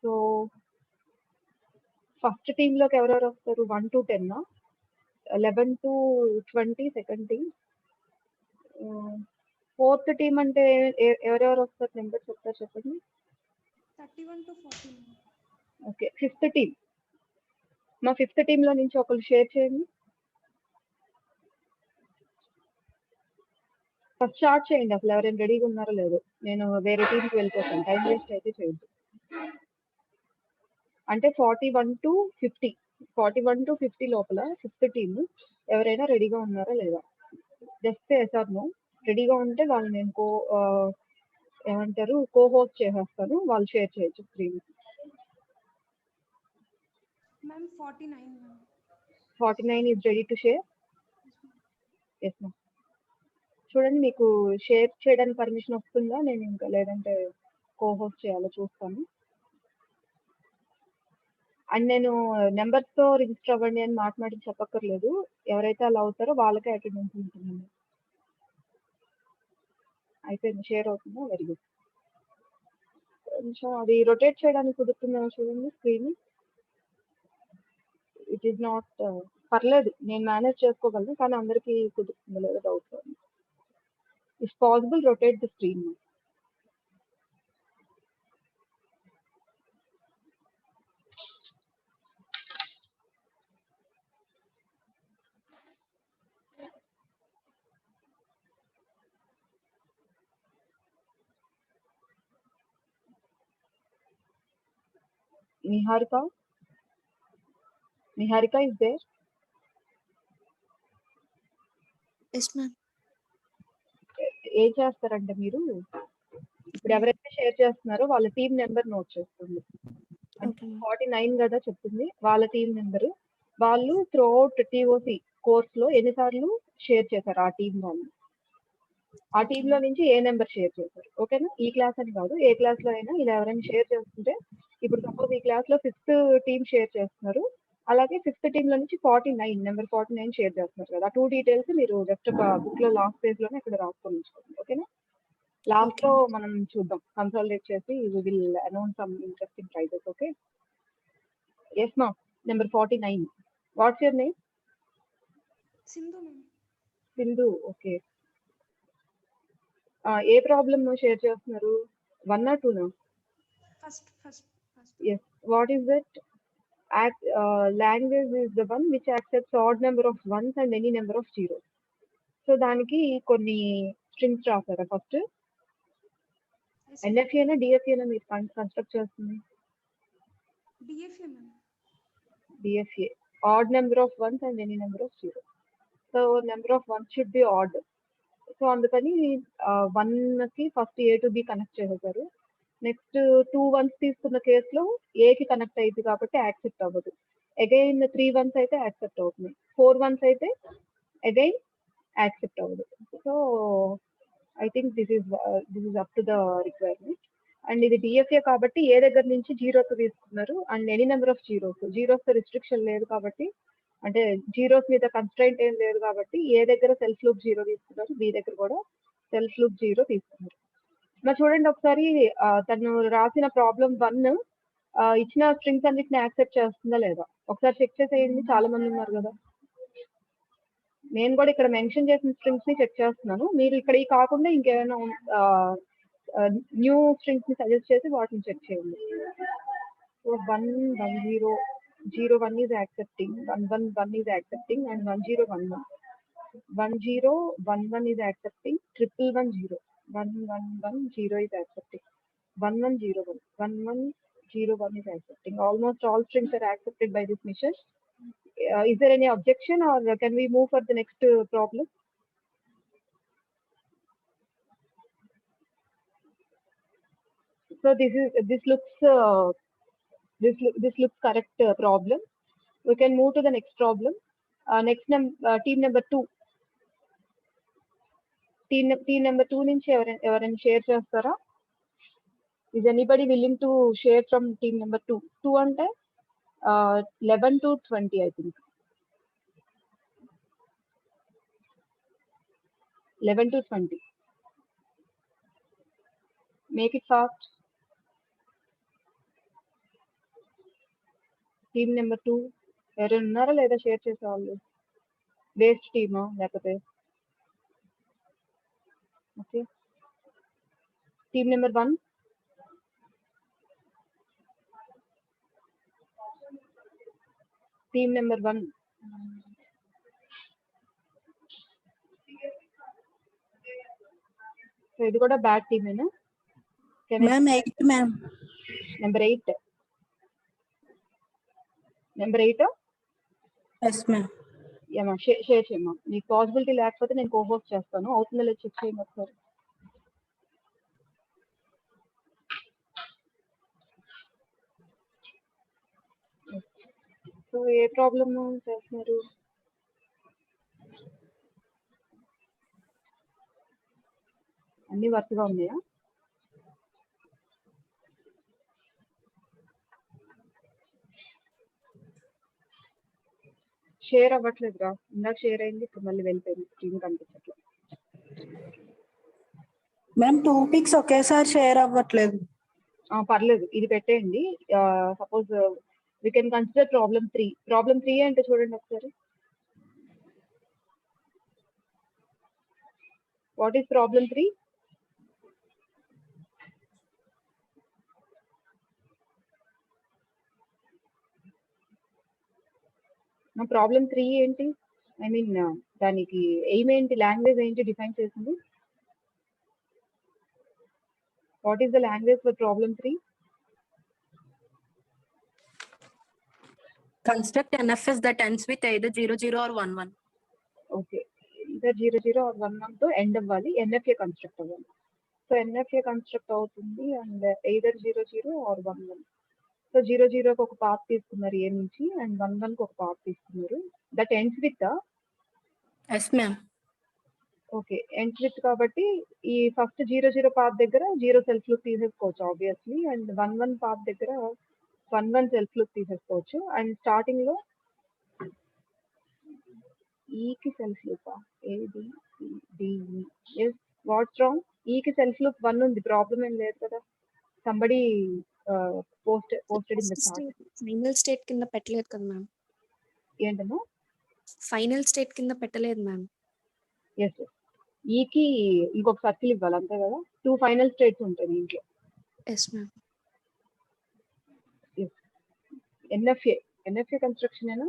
So first టీంలోకి ఎవరెవరు వస్తారు? 1 to 10, 11 to 20 second team. Fourth team అంటే ఎవరెవరు వస్తారు? నెంబర్ చెప్తారు, చెప్పండి. 31 to 40. Okay, fifth team. మా ఫిఫ్త్ టీంలో నుంచి ఒకరు షేర్ చేయండి. ఫస్ట్ స్టార్ట్ చేయండి. అసలు ఎవరైనా రెడీగా ఉన్నారో లేదో. నేను వేరే టీంకి వెళ్ళిపోతాను, టైం వేస్ట్ అయితే చేయొద్దు. అంటే 41 to 50, 41 to 50 లోపల ఫిఫ్త్ టీమ్ ఎవరైనా రెడీగా ఉన్నారా లేదా? Just SR no. రెడీగా ఉంటే వాళ్ళు నేను ఏమంటారు కో హోస్ట్ చేసేస్తాను, వాళ్ళు షేర్ చేయొచ్చు screen. Ma'am, 49. 49 is ready to share. Yes ma'am. చూడండి, మీకు షేర్ చేయడానికి పర్మిషన్ వస్తుందా? నేను ఇంకా లేదంటే కో హోస్ట్ చేయాలో చూస్తాను. అండ్ నేను నెంబర్స్తో రిజిస్టర్ అవ్వండి అని మాట్లాడి చెప్పక్కర్లేదు. ఎవరైతే అలా అవుతారో వాళ్ళకే అటెండెన్స్ ఉంటుందండి. అయిపోయింది, షేర్ అవుతుందా? Very good. కొంచెం అది రొటేట్ చేయడానికి కుదురుతుందేమో చూడండి స్క్రీన్. ఇట్ ఈస్ నాట్, పర్లేదు, నేను మేనేజ్ చేసుకోగలను, కానీ అందరికీ కుదురుతుందో లేదో doubt. It's possible, rotate the screen. Niharika? Niharika is there? Yes, ma'am. ఏం చేస్తారంటే మీరు ఇప్పుడు ఎవరైతే షేర్ చేస్తున్నారో వాళ్ళ టీం నెంబర్ నోట్ చేసుకోండి. అంటే 49 కదా చెప్తుంది, వాళ్ళ టీం నెంబర్. వాళ్ళు త్రూ అవుట్ టీఓసి కోర్స్ లో ఎన్నిసార్లు షేర్ చేశారు ఆ టీం వాళ్ళు, ఆ టీమ్ లో నుంచి ఏ నెంబర్ షేర్ చేశారు. ఓకేనా? ఈ క్లాస్ అని కాదు, ఏ క్లాస్ లో అయినా ఇలా ఎవరైనా షేర్ చేస్తుంటే, ఇప్పుడు సపోజ్ ఈ క్లాస్ లో ఫిఫ్త్ టీమ్ షేర్ చేస్తున్నారు, అలాగే ఫిఫ్త్ టీమ్ లో నుంచి 49 నెంబర్ 49 షేర్ చేస్తున్నారు కదా, 2 డీటెయిల్స్ మీరు జస్ట్ బుక్ లో లాస్ట్ పేజ్ లోనే ఇక్కడ రాసుకొని ఉంచుకోండి. ఓకేనా? లాస్ట్ లో మనం చూద్దాం, కన్సాలిడేట్ చేసి we will announce some interesting prizes. Okay? Yes మా, number 49. What's your name? Sindhu, ma'am. Sindhu. Okay. ఏ ప్రాబ్లమ్ షేర్ చేస్తున్నారు? 1 or 2? First. Yes. What is it? Language is the one which accepts odd number of ones and any number of zeros. So దానికి కొన్ని strings రాస్తారా first? Yes, ఎన్ఎఫ్ఏనా డిఎఫ్ఏనా మీరు construct చేస్తుంది? DFA, ma'am. DFA, odd number of ones and any number of zero. So number of ones should be odd. So అందుకని 1 కి first A to B connect చేసేసారు. Next 2 ones తీసుకున్న కేసులో ఏకి connect అయింది కాబట్టి యాక్సెప్ట్ అవ్వదు. అగైన్ 3 వన్స్ అయితే యాక్సెప్ట్ అవుతుంది, 4 వన్స్ అయితే అగైన్ యాక్సెప్ట్ అవ్వదు. So I think this is up to the requirement. And ఇది డిఎఫ్ఏ కాబట్టి ఏ దగ్గర నుంచి జీరోస్ తీసుకున్నారు and any number of zeros restriction లేదు కాబట్టి, అంటే జీరోస్ మీద కన్స్ట్రైంట్ ఏం లేదు కాబట్టి ఏ దగ్గర సెల్ఫ్ లూప్ జీరో తీసుకున్నారు, బి దగ్గర కూడా సెల్ఫ్ లూప్ జీరో తీసుకున్నారు. మరి చూడండి ఒకసారి, తను రాసిన ప్రాబ్లం 1 ఇచ్చిన స్ట్రింగ్స్ అన్నిటిని యాక్సెప్ట్ చేస్తుందా లేదా ఒకసారి చెక్ చేసేయండి. చాలా మంది ఉన్నారు కదా, నేను కూడా ఇక్కడ మెన్షన్ చేసిన స్ట్రింగ్స్ ని చెక్ చేస్తున్నాను. మీరు ఇక్కడ ఈ కాకుండా ఇంకేమైనా న్యూ స్ట్రింగ్స్ ని సజెస్ట్ చేసి వాటిని చెక్ చేయండి. So 1 1 0 0 1 is accepting, 1 1 1 is accepting, and 1 0 1 1 1 0 1 1 is accepting, 1 1 0 1 1 1 0 is accepting, 1 1 0 1 1 1 0 1 is accepting. Almost all strings are accepted by this mission. Is there any objection or can we move for the next problem? So this looks correct problem. We can move to the next problem. Next team number 2. Team number 2 నుంచి ఎవరైనా share చేస్తారా? Is anybody willing to share from team number 2? 2 అంటే 11 to 20 I think. 11 to 20. Make it fast. Team number 2 ఎవరైనా ఉన్నారా లేదా share చేసే వాళ్ళు? Waste టీమా లేకపోతే? Okay, team number 1. Team number 1. So ఇది కూడా బ్యాడ్ టీమేనా? Ma'am, 8, ma'am. Number 8. Number 8 Yes, ma'am. ఏమా షేర్ చేయమ్మా. మీకు పాసిబిలిటీ లేకపోతే నేను కోహోస్ట్ చేస్తాను. అవుతుందో లేదో చెక్ చేయండి ఒకసారి. సో ఏ ప్రాబ్లమ్ చేస్తున్నారు? అన్ని వర్క్గా ఉన్నాయా? షేర్ అవ్వట్లేదురా, ఇందాక షేర్ అయింది, ఇప్పుడు మళ్ళీ వెళ్ళిపోయింది, స్క్రీన్ కనిపించట్లేదు. Ma'am, 2 pics ఒకేసారి షేర్ అవ్వట్లేదు. పర్లేదు, ఇది పెట్టేయండి. Suppose we can consider problem 3. Problem 3 అంటే చూడండి ఒకసారి. What is problem 3? ప్రాబ్లమ్ 3 ఏంటి? ఐ మీన్ దానికి ఎయిమ్ ఏంటి, లాంగ్వేజ్ ఏంటి డిఫైన్ చేసింది? What is the language for problem 3? Construct NFS that ends with either 00 or 11. Okay, either 00 or 11 తో end అవ్వాలి, ఎన్ఎఫ్ఏ కన్స్ట్రక్ట్ అవ్వాలి. సో ఎన్ఎఫ్ఏ కన్స్ట్రక్ట్ అవుతుంది and either 00 or 11. So 00కి ఒక path తీసుకున్నారు ఏ నుంచి, అండ్ 11కి ఒక పాత్ తీసుకున్నారు. That ends with. Yes, ma'am. Okay, ends with కాబట్టి ఈ ఫస్ట్ 00 పాత్ దగ్గర 0 సెల్ఫ్ లుక్ తీసేసుకోవచ్చు ఆబ్వియస్లీ, అండ్ 11 పాత్ దగ్గర 11 సెల్ఫ్ లుక్ తీసేసుకోవచ్చు. అండ్ స్టార్టింగ్ లో ఈకి self loop A B C D E. Yes, what's wrong? ఈకి సెల్ఫ్ లుక్ 1 ఉంది, ప్రాబ్లం ఏం లేదు కదా. Somebody posted in the chart. Final state కింద పెట్టలేదు కదా మ్యామ్. ఏంటమ్మా? ఫైనల్ స్టేట్ కింద పెట్టలేదు మ్యామ్. ఎస్, ఈకి ఇంకొక సర్కిల్ ఇవ్వాలి అంతే కదా. 2 ఫైనల్ స్టేట్స్ ఉంటాయి దీంట్లో. Yes ma'am. ఎన్ఎఫ్ఏ కన్స్ట్రక్షన్ ఏనా?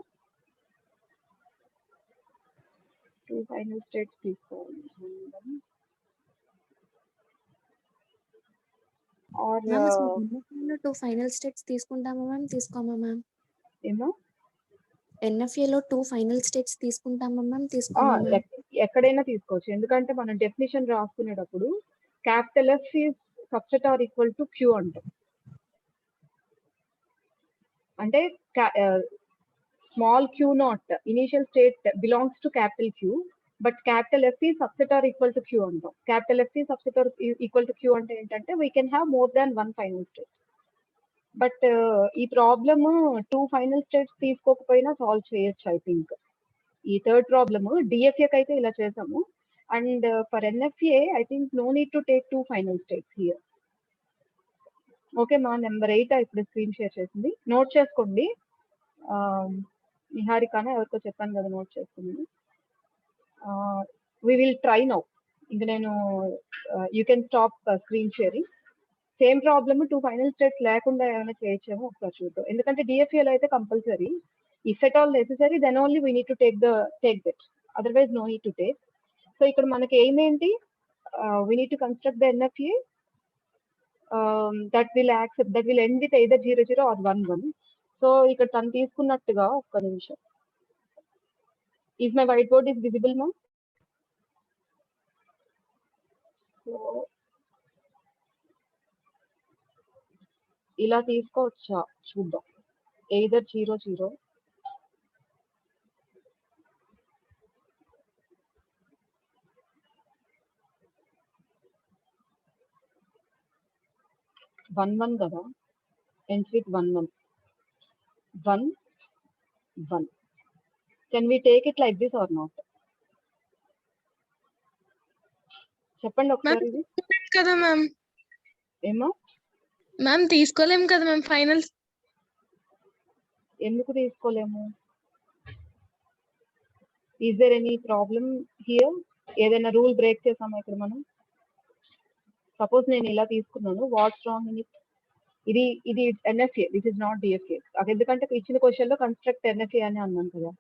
2 ఫైనల్ స్టేట్స్ తీసుకోవాలి. ఆర్ 2 ఫైనల్ స్టేట్స్ తీసుకుంటామా మ్యామ్, తీసుకోమా మ్యామ్? ఏమో ఎన్ఎఫ్ఏలో 2 ఫైనల్ స్టేట్స్ తీసుకుంటామా మ్యామ్, తీసుకోమా మ్యామ్? ఎక్కడైనా తీసుకోవచ్చు, ఎందుకంటే మనం డెఫినిషన్ రాసుకునేటప్పుడు capital F is subset or equal to Q అంటాం. అంటే small Q not initial state belongs to capital Q, but capital F is subset or equal to Q అంటాం. Capital F is subset or equal to Q అంటే ఏంటంటే we can have more than 1 final state. But ఈ problem 2 final states తీసుకోకపోయినా solve చేయొచ్చు I think. ఈ third problem డిఎఫ్ఏకి అయితే ఇలా చేసాము, and for NFA I think no need to take 2 final states here. Okay మా నెంబర్ 8 ఇప్పుడు స్క్రీన్ షేర్ చేసింది, నోట్ చేసుకోండి. నిహారికానే ఎవరికో చెప్పాను కదా నోట్ చేసుకుంది. We will try now. ఇంకా నేను you can stop screen sharing. Same problem 2 final states లేకుండా ఏమైనా చేయొచ్చేమో ఒకసారి చూద్దాం, ఎందుకంటే డిఎఫ్ఏలో అయితే compulsory. If at all necessary then only we need to take that, otherwise no need to take. So ఇక్కడ మనకి ఏమేంటి, we need to construct the NFA that will end with either 00 or 11. So ఇక్కడ తను తీసుకున్నట్టుగా ఒక్క నిమిషం. Is my white board is visible మా? So ఇలా తీసుకోవచ్చా చూద్దాం. either 00 11 కదా, ends with 11 1 1. Can we take it like this or not? చెప్పండి ఒకసారి. ఇది కదా మ్యామ్. ఏమో మ్యామ్ తీసుకోలేం కదా మ్యామ్ ఫైనల్. ఎందుకు తీసుకోలేము? Is there any problem here? ఏదైనా రూల్ బ్రేక్ చేసామా ఇక్కడ మనం? సపోజ్ నేను ఇలా తీసుకున్నాను, వాట్స్ రాంగ్ ఇన్ ఇట్? ఇది NFA, this is not DFA. ఎందుకంటే ఇచ్చిన క్వశ్చన్ లో కన్స్ట్రక్ట్ ఎన్ఎఫ్ఏ అని అన్నాను కదా.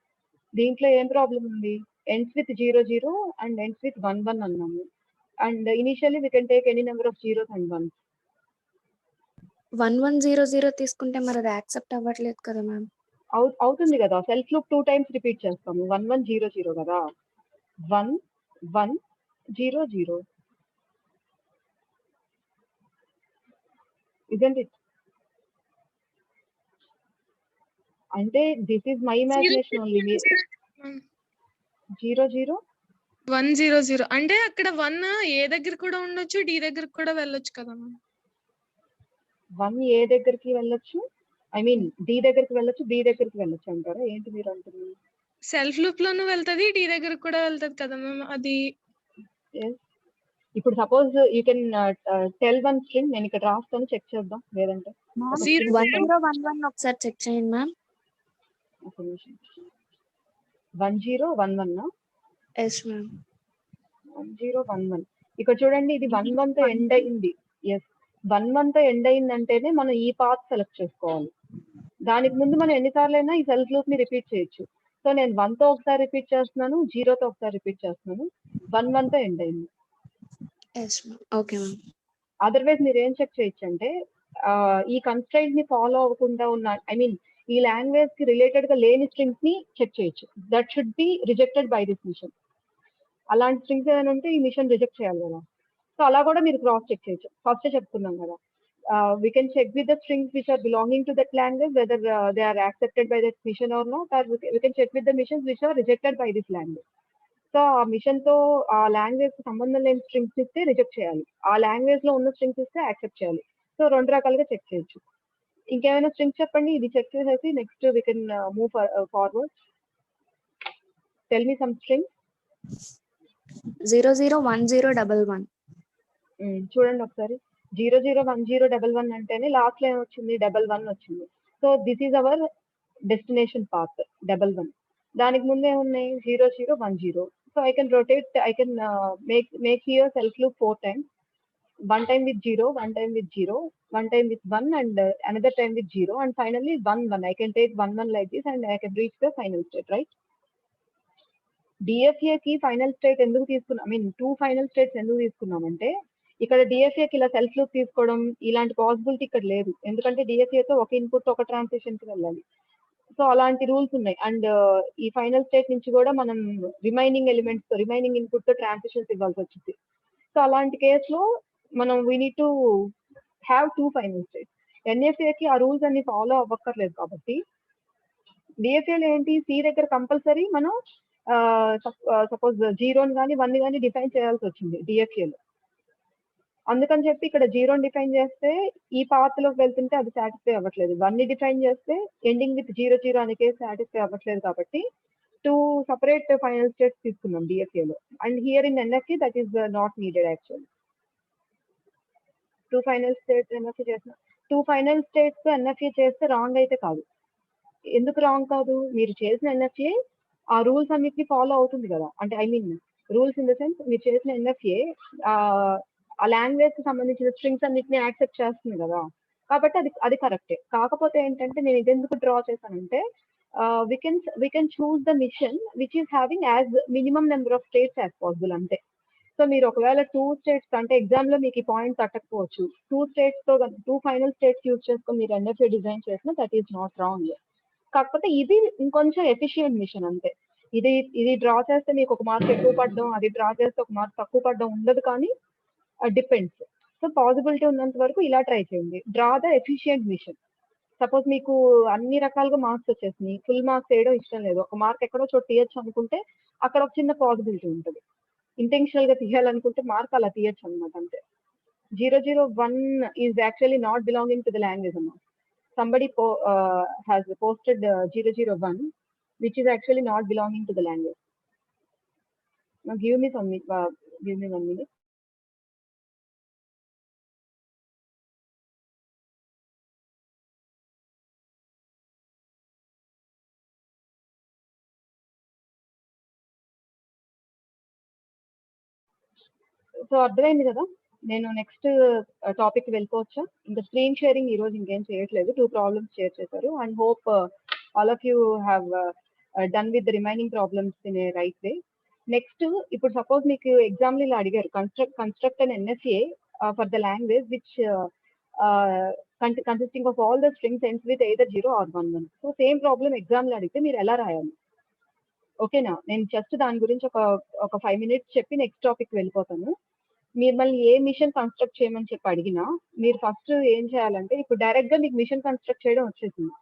దీంట్లో ఏం ప్రాబ్లం ఉంది? Ends with 00 and ends with 11 అన్నాము. And initially we can take any number of zeros and once. 1100 తీసుకుంటే మరి అది యాక్సెప్ట్ అవ్వట్లేదు కదా మ్యామ్. అవుతుంది కదా, సెల్ఫ్ లూప్ 2 టైమ్స్ రిపీట్ చేస్తాము. 1100 కదా, 1100. Isn't it? అంటే this is my imagination only. 00 100 అంటే అక్కడ 1 ఏ దగ్గర కూడా ఉండొచ్చు, డి దగ్గర కూడా వెళ్ళొచ్చు కదా మ్యామ్. 1 ఏ దగ్గరికి వెళ్ళొచ్చు, ఐ మీన్ డి దగ్గరికి వెళ్ళొచ్చు, బి దగ్గరికి వెళ్ళొచ్చు అంటారా? ఏంటి మీరు అంటుంది? సెల్ఫ్ లూప్ లోను వెళ్తది, డి దగ్గర కూడా వెళ్తది కదా మ్యామ్. అది Yes. ఇప్పుడు suppose you can tell one string. నేను ఇక్కడ రాస్తాను, చెక్ చేద్దాం లేదంటే. ఒక string 1011 ఒకసారి చెక్ చేయండి మ్యామ్. ఒక నిమిషం. 1011 ఎస్ మ్యామ్. 1011 ఇక్కడ చూడండి, ఇది 11 తో ఎండ్ అయింది. ఎస్, 11 తో ఎండ్ అయిందంటేనే మనం ఈ పాత్ సెలెక్ట్ చేసుకోవాలి. దానికి ముందు మనం ఎన్నిసార్లు అయినా ఈ సెల్ఫ్ లూప్ ని రిపీట్ చేయొచ్చు. సో నేను 1 తో ఒకసారి రిపీట్ చేస్తున్నాను, 0 తో ఒకసారి రిపీట్ చేస్తున్నాను. 11 తో ఎండ్ అయింది. Yes ma'am. Okay ma'am. Otherwise మీరు ఏం చెక్ చేయొచ్చు అంటే, ఈ కన్స్ట్రైంట్ ని ఫాలో అవ్వకుండా ఉన్న, ఐ మీన్ ఈ లాంగ్వేజ్ కి రిలేటెడ్ గా లేని స్ట్రింగ్స్ ని చెక్ చేయొచ్చు. That should be rejected by this machine. అలాంటి స్ట్రింగ్స్ ఏమైనా ఉంటే ఈ మిషన్ రిజెక్ట్ చేయాలి కదా. సో అలా కూడా మీరు క్రాస్ చెక్ చేయొచ్చు. ఫస్ట్ చెప్తున్నాం కదా, we can check with the strings which are belonging to that language whether they are accepted by that mission or not, or we can check with the missions which are rejected by this language. So ఆ machine తో ఆ language కి సంబంధం లేని strings ఇస్తే reject చేయాలి, ఆ language లో ఉన్న స్ట్రింగ్స్ ఇస్తే యాక్సెప్ట్ చేయాలి. సో 2 రకాలుగా చెక్ చేయొచ్చు. ఇంకేమైనా స్ట్రింగ్స్ చెప్పండి, ఇది చెక్ చేసేసి next we can move forward. Tell me some strings. 001011. చూడండి ఒకసారి. 001011 అంటేనే లాస్ట్ లో ఏమొచ్చింది? 11 వచ్చింది. So this is our destination path 11. దానికి ముందు ఏమున్నాయి? 0010. So I can rotate, I can make here self loop 4 times. 1 time with 0, 1 time with 0, 1 time with 1, and another time with 0, and finally 1 1. I can take 1 1 like this and I can reach the final state, right? DFA కి final state ఎందుకు తీసుకున్నాం, I mean 2 final states ఎందుకు తీసుకున్నామంటే, ఇక్కడ DFA కి ఇలా self loop తీసుకోవడం ఇలాంటి పాసిబిలిటీ ఇక్కడ లేదు. ఎందుకంటే డిఎఫ్ఏ తో ఒక ఇన్పుట్ ఒక ట్రాన్సిషన్ కి వెళ్ళాలి. సో అలాంటి రూల్స్ ఉన్నాయి. అండ్ ఈ ఫైనల్ స్టేట్ నుంచి కూడా మనం రిమైనింగ్ ఎలిమెంట్స్ తో, రిమైనింగ్ ఇన్పుట్ తో ట్రాన్సిషన్స్ ఇవ్వాల్సి వచ్చింది. సో అలాంటి కేసులో మనం we need to have 2 final states. NFA కి ఆ రూల్స్ అన్ని ఫాలో అవ్వక్కర్లేదు కాబట్టి, డిఎఫ్ఏలో ఏంటి, సి దగ్గర కంపల్సరీ మనం సపోజ్ 0 కానీ 1 కానీ డిఫైన్ చేయాల్సి వచ్చింది డిఎఫ్ఏలో. అందుకని చెప్పి ఇక్కడ 0 డిఫైన్ చేస్తే ఈ పాత్ లోకి వెళ్తుంటే అది సాటిస్ఫై అవ్వట్లేదు. 1 డిఫైన్ చేస్తే ఎండింగ్ విత్ 00 అనే కేసు సాటిస్ఫై అవ్వట్లేదు కాబట్టి 2 సపరేట్ ఫైనల్ స్టేట్స్ తీసుకున్నాం డిఎఫ్ఏలో. And here in NFA that is not needed actually. 2 final states NFA చేసిన 2 ఫైనల్ స్టేట్స్ ఎన్ఎఫ్ఏ చేస్తే రాంగ్ అయితే కాదు. ఎందుకు రాంగ్ కాదు? మీరు చేసిన ఎన్ఎఫ్ఏ ఆ రూల్స్ అన్నిటిని ఫాలో అవుతుంది కదా. అంటే I mean rules in the sense, మీరు చేసిన ఎన్ఎఫ్ఏ ఆ లాంగ్వేజ్ కి సంబంధించిన స్ట్రింగ్స్ అన్నిటిని యాక్సెప్ట్ చేస్తుంది కదా, కాబట్టి అది కరెక్టే. కాకపోతే ఏంటంటే నేను ఇది ఎందుకు డ్రా చేశానంటే, we can choose the mission which is having as minimum number of states as possible అంతే. సో మీరు ఒకవేళ 2 స్టేట్స్ అంటే ఎగ్జామ్ లో మీకు ఈ పాయింట్ తట్టకపోవచ్చు, 2 స్టేట్స్ తో 2 ఫైనల్ స్టేట్స్ యూజ్ చేసుకొని మీరు ఎన్ఎఫ్ఏ డిజైన్ చేసిన దట్ ఈస్ నాట్ రాంగ్. కాకపోతే ఇది ఇంకొంచెం ఎఫిషియెంట్ మిషన్ అంతే. ఇది డ్రా చేస్తే మీకు ఒక మార్క్ ఎక్కువ పడడం, అది డ్రా చేస్తే ఒక మార్క్ తక్కువ పడడం ఉండదు, కానీ డిపెండ్స్. సో పాసిబిలిటీ ఉన్నంత వరకు ఇలా ట్రై చేయండి. Draw the efficient machine. Suppose మీకు అన్ని రకాలుగా మార్క్స్ వచ్చేసినాయి, ఫుల్ మార్క్స్ వేయడం ఇష్టం లేదు, ఒక మార్క్ ఎక్కడో చోటు తీయచ్చు అనుకుంటే అక్కడ ఒక చిన్న పాసిబిలిటీ ఉంటుంది. ఇంటెన్షనల్ గా తీయాలనుకుంటే మార్క్ అలా తీయచ్చు అనమాట అంతే. 001 is actually not belonging to the language అన్నమాట. Somebody has posted 001 which is actually not belonging to the language. Now give me 1 minute. So అర్థమైంది కదా. నేను నెక్స్ట్ టాపిక్ వెళ్ళిపోవచ్చా? ఇంకా స్క్రీన్ షేరింగ్ ఈ రోజు ఇంకేం చేయట్లేదు. 2 ప్రాబ్లమ్స్ షేర్ చేశారు and hope all of you have done with the remaining problems in a right way. Next ఇప్పుడు సపోజ్ మీకు ఎగ్జామ్లో ఇలా అడిగారు, construct an NFA for the language which consisting of all the strings ends with either 0 or 1. So same problem ఎగ్జామ్లో అడిగితే మీరు ఎలా రాయాలి? ఓకేనా? నేను జస్ట్ దాని గురించి ఒక 5 minutes చెప్పి నెక్స్ట్ టాపిక్ వెళ్ళిపోతాను. మిమ్మల్ని ఏ మిషన్ కన్స్ట్రక్ట్ చేయమని చెప్పి అడిగినా మీరు ఫస్ట్ ఏం చేయాలంటే, ఇప్పుడు డైరెక్ట్ గా మీకు మిషన్ కన్స్ట్రక్ట్ చేయడం వచ్చేసింది,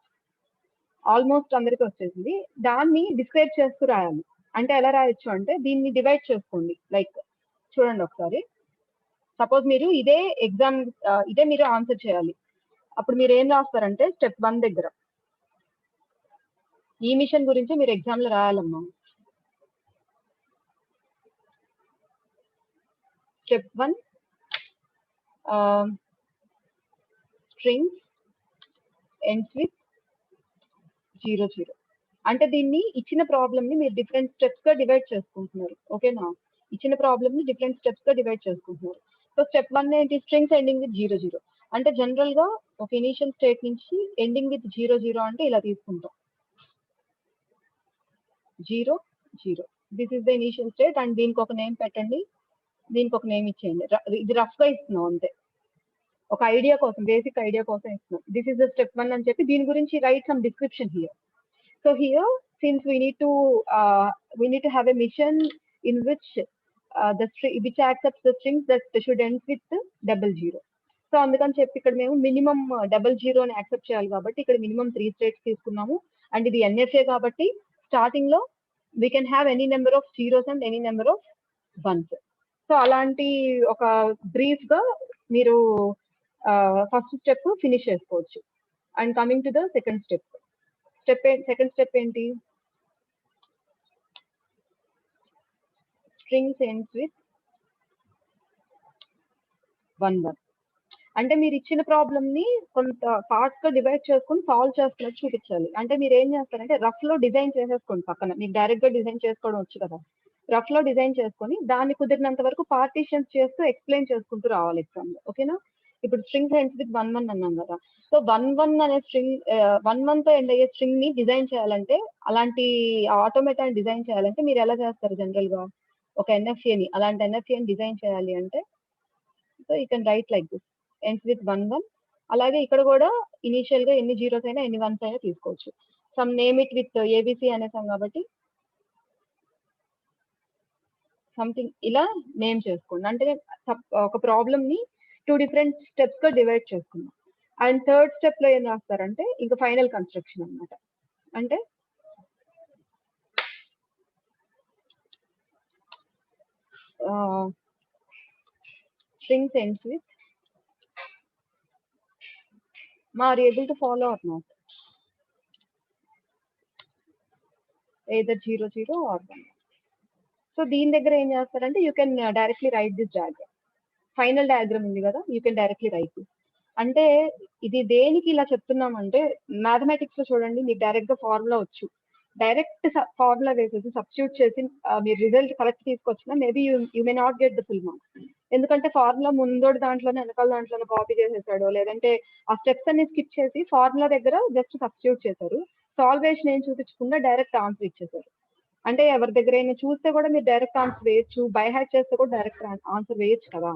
ఆల్మోస్ట్ అందరికి వచ్చేసింది. దాన్ని డిస్క్రైబ్ చేస్తూ రాయాలి. అంటే ఎలా రాయొచ్చు అంటే, దీన్ని డివైడ్ చేసుకోండి. లైక్ చూడండి ఒకసారి, సపోజ్ మీరు ఇదే ఎగ్జామ్ ఇదే మీరు ఆన్సర్ చేయాలి. అప్పుడు మీరు ఏం రాస్తారంటే, స్టెప్ 1 దగ్గర ఈ మిషన్ గురించి మీరు ఎగ్జామ్ లో రాయాలమ్మా. Step 1 strings ends with 00. అంటే దీన్ని ఇచ్చిన ప్రాబ్లమ్ ని మీరు డిఫరెంట్ స్టెప్స్ గా డివైడ్ చేసుకుంటున్నారు. ఓకేనా? ఇచ్చిన ప్రాబ్లమ్ ని డిఫరెంట్ స్టెప్స్ గా డివైడ్ చేసుకుంటున్నారు. సో స్టెప్ 1 ఏంటి? Strings ending with 00. అంటే జనరల్ గా ఒక ఇనిషియల్ స్టేట్ నుంచి ఎండింగ్ విత్ 00 అంటే ఇలా తీసుకుంటాం, 0 0. This is the initial state and దీనికి ఒక నేమ్ పెట్టండి, దీనికి ఒక నేమ్ ఇచ్చేయండి. ఇది రఫ్ గా ఇస్తున్నాం అంతే, ఒక ఐడియా కోసం, బేసిక్ ఐడియా కోసం ఇస్తున్నాం. దిస్ ఇస్ ద స్టెప్ 1 అని చెప్పి దీని గురించి write some description here. So here, since we need to have a mission in which which accepts the strings that should end with 00. So అందుకని చెప్పి ఇక్కడ మేము మినిమం 00 అని యాక్సెప్ట్ చేయాలి కాబట్టి ఇక్కడ మినిమం 3 స్టేట్స్ తీసుకున్నాము. అండ్ ఇది ఎన్ఎఫ్ఏ కాబట్టి స్టార్టింగ్ లో we can have any number of zeros and any number of ones. So అలాంటి ఒక బ్రీఫ్ గా మీరు ఫస్ట్ స్టెప్ ఫినిష్ చేసుకోవచ్చు. And coming to the second step, second step ఏంటి? Strings ends with 1 1. అంటే మీరు ఇచ్చిన ప్రాబ్లమ్ ని కొంత పార్ట్స్ గా డివైడ్ చేసుకుని సాల్వ్ చేస్తున్నట్టు చూపించాలి. అంటే మీరు ఏం చేస్తారంటే రఫ్ లో డిజైన్ చేసేసుకోండి, పక్కన మీకు డైరెక్ట్ గా డిజైన్ చేసుకోవడం వచ్చు కదా, రఫ్ లో డిజైన్ చేసుకొని దాన్ని కుదిరినంత వరకు పార్టీషన్స్ చేస్తూ ఎక్స్ప్లెయిన్ చేసుకుంటూ రావాలి ఎగ్జామ్ లో. ఓకేనా? ఇప్పుడు స్ట్రింగ్స్ ఎండ్స్ విత్ 1 1 అన్నాం కదా. సో 1 1 అనే స్ట్రింగ్ 1 1 తో ఎండ్ అయ్యే స్ట్రింగ్ ని డిజైన్ చేయాలంటే, అలాంటి ఆటోమేటాన్ డిజైన్ చేయాలంటే మీరు ఎలా చేస్తారు? జనరల్ గా ఒక ఎన్ఎఫ్ఏని, అలాంటి ఎన్ఎఫ్ఏని డిజైన్ చేయాలి అంటే, so you can write like this, ends with 1 1. అలాగే ఇక్కడ కూడా ఇనిషియల్ గా ఎన్ని జీరోస్ అయినా ఎన్ని వన్స్ అయినా తీసుకోవచ్చు. Some name it with A B C అనేసాం కాబట్టి సంథింగ్ ఇలా నేమ్ చేసుకోండి. అంటే ఒక ప్రాబ్లమ్ ని 2 డిఫరెంట్ స్టెప్స్ గా డివైడ్ చేసుకున్నాం. అండ్ థర్డ్ స్టెప్ లో ఏం రాస్తారంటే ఇంకా ఫైనల్ కన్స్ట్రక్షన్ అన్నమాట. అంటే strings ends with are able to follow or not, either 0 0 or 1. So దీని దగ్గర ఏం చేస్తారంటే you can directly right this diagram. Final diagram ఉంది కదా, you can directly right this. అంటే ఇది దేనికి ఇలా చెప్తున్నామంటే, మ్యాథమెటిక్స్ లో చూడండి, మీకు డైరెక్ట్ గా ఫార్ములా వచ్చు, డైరెక్ట్ ఫార్ములా వేసేసి సబ్స్టిట్యూట్ చేసి మీరు రిజల్ట్ కరెక్ట్ తీసుకొచ్చినా maybe you may not get the full marks. ఎందుకంటే ఫార్ములా ముందోడి దాంట్లోనే వెనకాల దాంట్లోనే కాపీ చేసేసాడు, లేదంటే ఆ స్టెప్స్ అన్ని స్కిప్ చేసి ఫార్ములా దగ్గర జస్ట్ సబ్స్టిట్యూట్ చేశారు, సాల్వేషన్ ఏం చూపించకుండా డైరెక్ట్ ఆన్సర్ ఇచ్చేసారు. అంటే ఎవరి దగ్గర అయినా చూస్తే కూడా మీరు డైరెక్ట్ ఆన్సర్ వేయచ్చు, బై హ్యాక్ చేస్తే కూడా డైరెక్ట్ ఆన్సర్ వేయచ్చు కదా.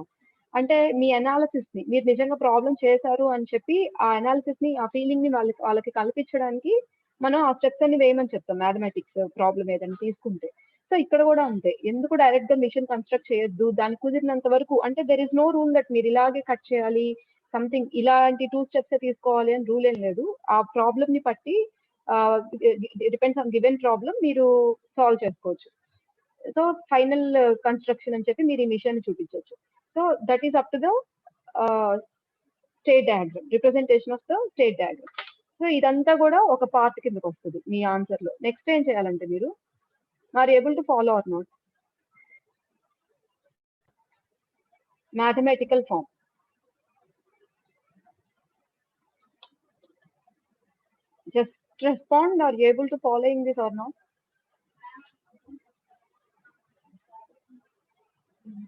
అంటే మీ అనాలిసిస్ ని, మీరు నిజంగా ప్రాబ్లం చేశారు అని చెప్పి ఆ అనాలిసిస్ ని, ఆ ఫీలింగ్ ని వాళ్ళకి కల్పించడానికి మనం ఆ స్టెప్స్ అన్ని వేయమని చెప్తాం మ్యాథమెటిక్స్ ప్రాబ్లం ఏదైనా తీసుకుంటే. సో ఇక్కడ కూడా అంతే, ఎందుకు డైరెక్ట్ గా మిషన్ కన్స్ట్రక్ట్ చేయొద్దు, దానికి కుదిరినంత వరకు. అంటే there is no rule that మీరు ఇలాగే కట్ చేయాలి, సంథింగ్ ఇలాంటి 2 స్టెప్స్ తీసుకోవాలి అని రూల్ ఏం లేదు. ఆ ప్రాబ్లమ్ ని బట్టి డిపెండ్స్ ఆన్ గివెన్ ప్రాబ్లమ్ మీరు సాల్వ్ చేసుకోవచ్చు. సో ఫైనల్ కన్స్ట్రక్షన్ అని చెప్పి మీరు ఈ మిషన్ చూపించవచ్చు. So that is up to the state diagram, representation of the state diagram. So ఇదంతా కూడా ఒక పార్ట్ కిందకి వస్తుంది మీ ఆన్సర్ లో. నెక్స్ట్ ఏం చేయాలంటే మీరు are able to follow or not mathematical form. Just respond, are you able to following this or not?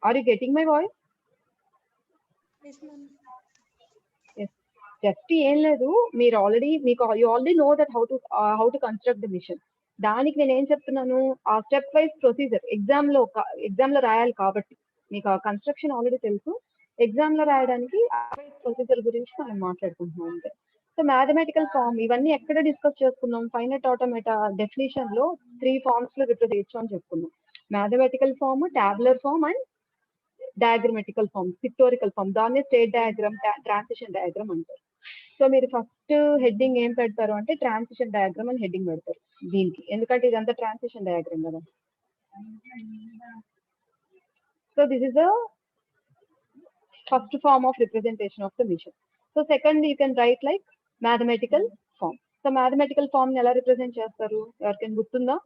Are you getting my voice? Yes, ma'am. Just ఏం లేదు, మీరు already you already know that how to construct the machine. దానికి నేను ఏం చెప్తున్నాను, ఆ step wise procedure exam లో రాయాలి కాబట్టి మీకు ఆ కన్స్ట్రక్షన్ ఆల్రెడీ తెలుసు. ఎగ్జామ్ లో రాయడానికి ప్రొసీజర్ గురించి మనం మాట్లాడుకుంటున్నాం అంతే. సో మ్యాథమెటికల్ ఫామ్ ఇవన్నీ ఎక్కడ డిస్కస్ చేసుకున్నాం, ఫైనైట్ ఆటోమేటా డెఫినేషన్ లో 3 ఫార్మ్స్ లో రిప్రజెంట్ చేయొచ్చు అని చెప్పుకున్నాం. Mathematical form, tabular form and diagrammatical form, pictorial form. దాన్ని స్టేట్ డయాగ్రామ్, ట్రాన్సిషన్ డయాగ్రామ్ అంటారు. సో మీరు ఫస్ట్ హెడ్డింగ్ ఏం పెడతారు అంటే ట్రాన్సిషన్ డయాగ్రామ్ అని హెడ్డింగ్ పెడతారు దీనికి, ఎందుకంటే ఇదంతా ట్రాన్సిషన్ డయాగ్రామ్ కదా. So this is the first form of representation of the machine. So second you can write like mathematical form. So mathematical form ని ఎలా రిప్రజెంట్ చేస్తారు, ఎవరికైనా గుర్తుందా?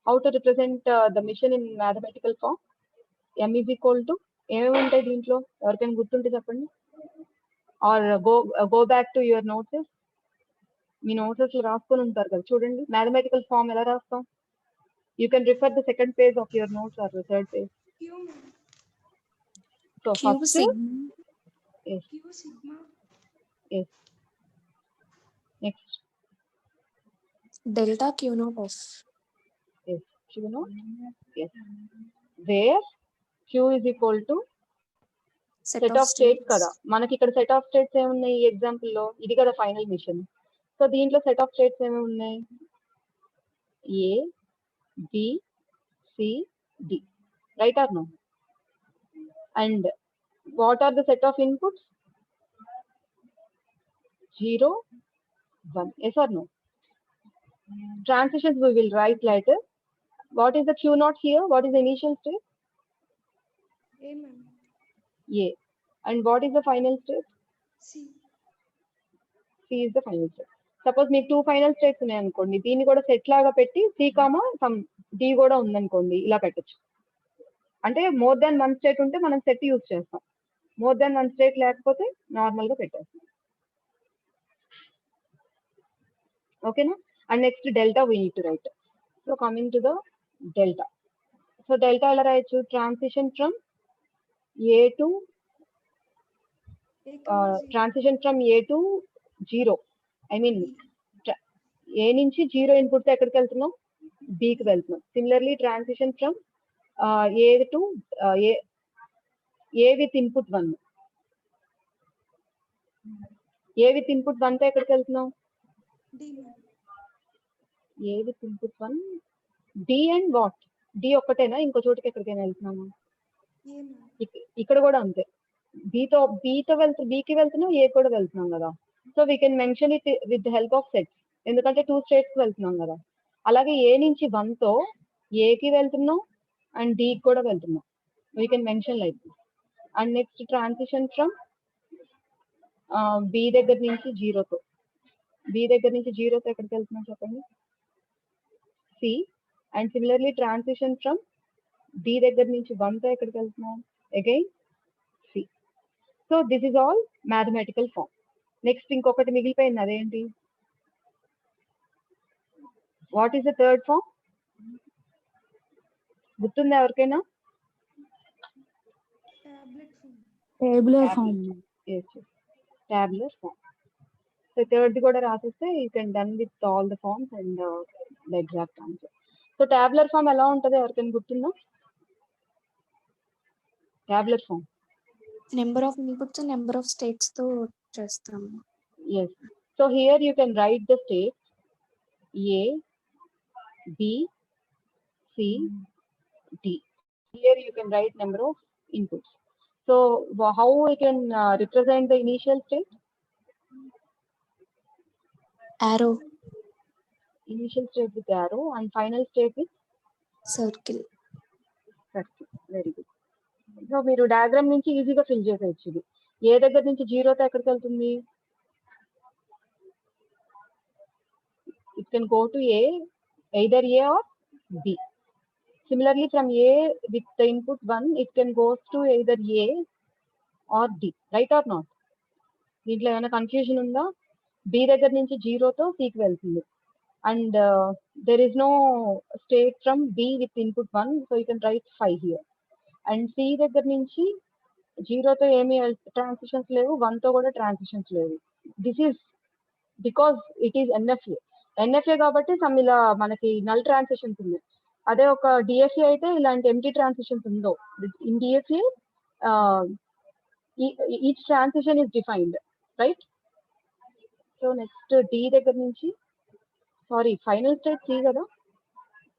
How to represent the machine in mathematical form? m is equal to ఏమేమి ఉంటాయి దీంట్లో, ఎవరికైనా గుర్తుంటే చెప్పండి. Or go back to your notes. మీ నోట్స్ లో రాసుకొని ఉంటారు కదా, చూడండి మ్యాథమెటికల్ ఫామ్ ఎలా రాస్తాం. You can refer the second page of your notes or the third page. Q, ma'am. So Q first sigma, Q sigma. Next delta Q naught F. Where Q is equal to Set set of of states states. కదా. మనకి ఇక్కడ set of states ఏమున్నాయి ఈ example లో, ఇది కదా final machine. So దీంట్లో set of states ఏమేమి ఉన్నాయి, A B C D, right or no? And what are the set of inputs, 0 1, yes or no? Transitions we will write later. What is the Q naught here? What is the initial state? A, ma'am. A. And what is the final state? C. C is the final state. Suppose మీకు 2 final states ఉన్నాయి అనుకోండి, దీన్ని కూడా set లాగా పెట్టి C comma some D కూడా ఉందనుకోండి, ఇలా పెట్టచ్చు. అంటే మోర్ దాన్ 1 స్టేట్ ఉంటే మనం సెట్ యూజ్ చేస్తాం, మోర్ దాన్ 1 స్టేట్ లేకపోతే నార్మల్ గా పెట్టేస్తాం. ఓకేనా? And next delta we need to write. So coming to the delta. So delta ఎలా రాయొచ్చు, transition from A to A, comma, 0. Transition from A to 0, I mean A నుంచి 0 input తో ఎక్కడికి వెళ్తున్నాం, బికి వెళ్తున్నాం. Similarly transition from A to A with input 1, A with input 1 తో ఎక్కడికి వెళ్తున్నాం, D, ma'am. A with input 1 D and what, D ఒక్కటేనా, ఇంకో చోటుకి ఎక్కడికైనా వెళ్తున్నాము? A, ma'am. ఇక్కడ కూడా అంతే, బికి వెళ్తున్నాం, ఏ కూడా వెళ్తున్నాం కదా. So we can mention it with the help of sets, ఎందుకంటే 2 స్టేట్స్ వెళ్తున్నాం కదా. అలాగే ఏ నుంచి 1 తో ఏకి వెళ్తున్నాం అండ్ డికి కూడా వెళ్తున్నాం, we can mention like this. And next transition from B దగ్గర నుంచి 0 తో, బి దగ్గర నుంచి 0 తో ఎక్కడికి వెళ్తున్నాం చెప్పండి, C. And similarly transition from D దగ్గర నుంచి 1 తో ఎక్కడికి వెళ్తున్నాం, again C. So this is all mathematical form. Next ఇంకొకటి మిగిలిపోయింది, అదేంటి, what is the third form, గుర్తుందా ఎవరికైనా? Tablet form. Tabular form. Tabular form. So third కూడా రాసేస్తే you can done with all the forms and the exact answer. So tabular form ఎలా ఉంటుంది, ఎవరికైనా గుర్తుందా? Tabular form, Number of inputs and number of states తో చేస్తాము. yes. So here you can write the states A, B, C, D. Here you can write number of inputs. So how we can represent the initial state? Arrow, Initial state with arrow and final state with circle. circle. Very good. So మీరు diagram నుంచి ఈజీగా fill చేసేయచ్చు. ఇది ఏ దగ్గర నుంచి 0 తో ఎక్కడికి వెళ్తుంది, it can go to A, either A or B. Similarly from A with the input 1 it can goes to either A or D, right or not? దీంట్లో ఏమైనా కన్ఫ్యూజన్ ఉందా? B దగ్గర నుంచి 0 తో C కి వెళ్తుంది and there is no state from B with input 1, so you can write 5 here. And C దగ్గర నుంచి 0తో ఏమి ట్రాన్సిషన్స్ లేవు, 1తో కూడా ట్రాన్సిషన్స్ లేవు. This is because it is NFA కాబట్టి సమ్ ఇలా మనకి నల్ ట్రాన్సిషన్స్ ఉన్నాయి. అదే ఒక డిఎఫ్ఏ అయితే ఇలాంటి ఎంటీ ట్రాన్సిషన్స్ ఉందో. In DFA each transition is defined, right? So next D దగ్గర నుంచి, సారీ ఫైనల్ స్టేట్ సి కదా,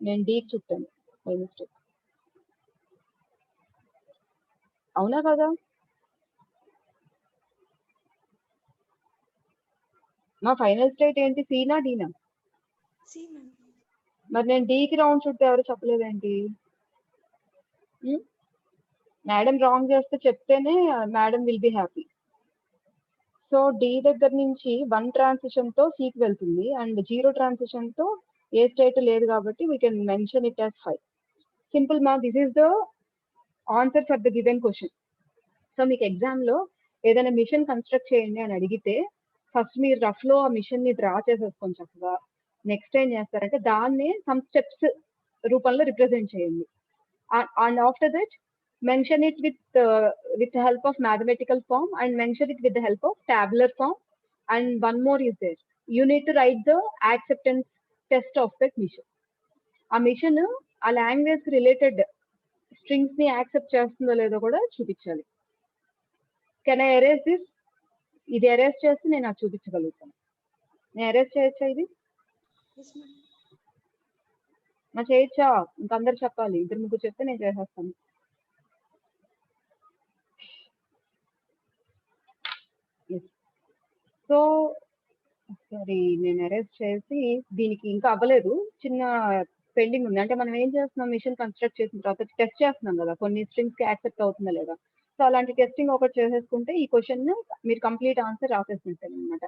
నేను డీకి చెప్తాను ఫైనల్ స్టేట్. అవునా కదా? మా ఫైనల్ స్టేట్ ఏంటి, సీనా డీనా? C ma'am. మరి నేను డీకి రౌండ్ చుట్టూ ఎవరు చెప్పలేదేంటి? మేడం రాంగ్ చేస్తే చెప్తేనే madam will be happy. So D దగ్గర నుంచి 1 ట్రాన్సిషన్ తో సికి వెళ్తుంది అండ్ 0 ట్రాన్సిషన్ తో ఏ స్టేట్ లేదు కాబట్టి we can mention it as 5. Simple మా, this is the answer for the given question. So మీకు ఎగ్జామ్ లో ఏదైనా మిషన్ కన్స్ట్రక్ట్ చేయండి అని అడిగితే ఫస్ట్ మీరు రఫ్ లో ఆ మిషన్ ని డ్రా చేసేసుకొని చక్కగా నెక్స్ట్ ఏం చేస్తారంటే దాన్ని సమ్ స్టెప్స్ రూపంలో రిప్రజెంట్ చేయండి. And after that mention it with the help of mathematical form and mention it with the help of tabular form. And one more is there, you need to write the acceptance test of that mission. ఆ machine ఆ language related strings ని accept చేస్తుందో లేదో కూడా చూపించాలి. Can I erase this? ఇది erase చేస్తే నేను అది చూపించగలుగుతాను. నేను ఎరేజ్ చేయొచ్చా ఇది? Yes ma'am. నా చేయొచ్చా? ఇంకందరు చెప్పాలి, 2-3 చెప్తే నేను చేసేస్తాను. సో సారీ, నేను అరేంజ్ చేసి దీనికి ఇంకా అవ్వలేదు, చిన్న పెండింగ్ ఉంది. అంటే మనం ఏం చేస్తున్నాం, మిషన్ కన్స్ట్రక్ట్ చేసిన తర్వాత టెస్ట్ చేస్తున్నాం కదా కొన్ని స్ట్రింగ్స్ కి యాక్సెప్ట్ అవుతుందా లేదా. సో అలాంటి టెస్టింగ్ ఒకటి చేసేసుకుంటే ఈ క్వశ్చన్ మీరు కంప్లీట్ ఆన్సర్ రాసేసుకుంటారు అనమాట.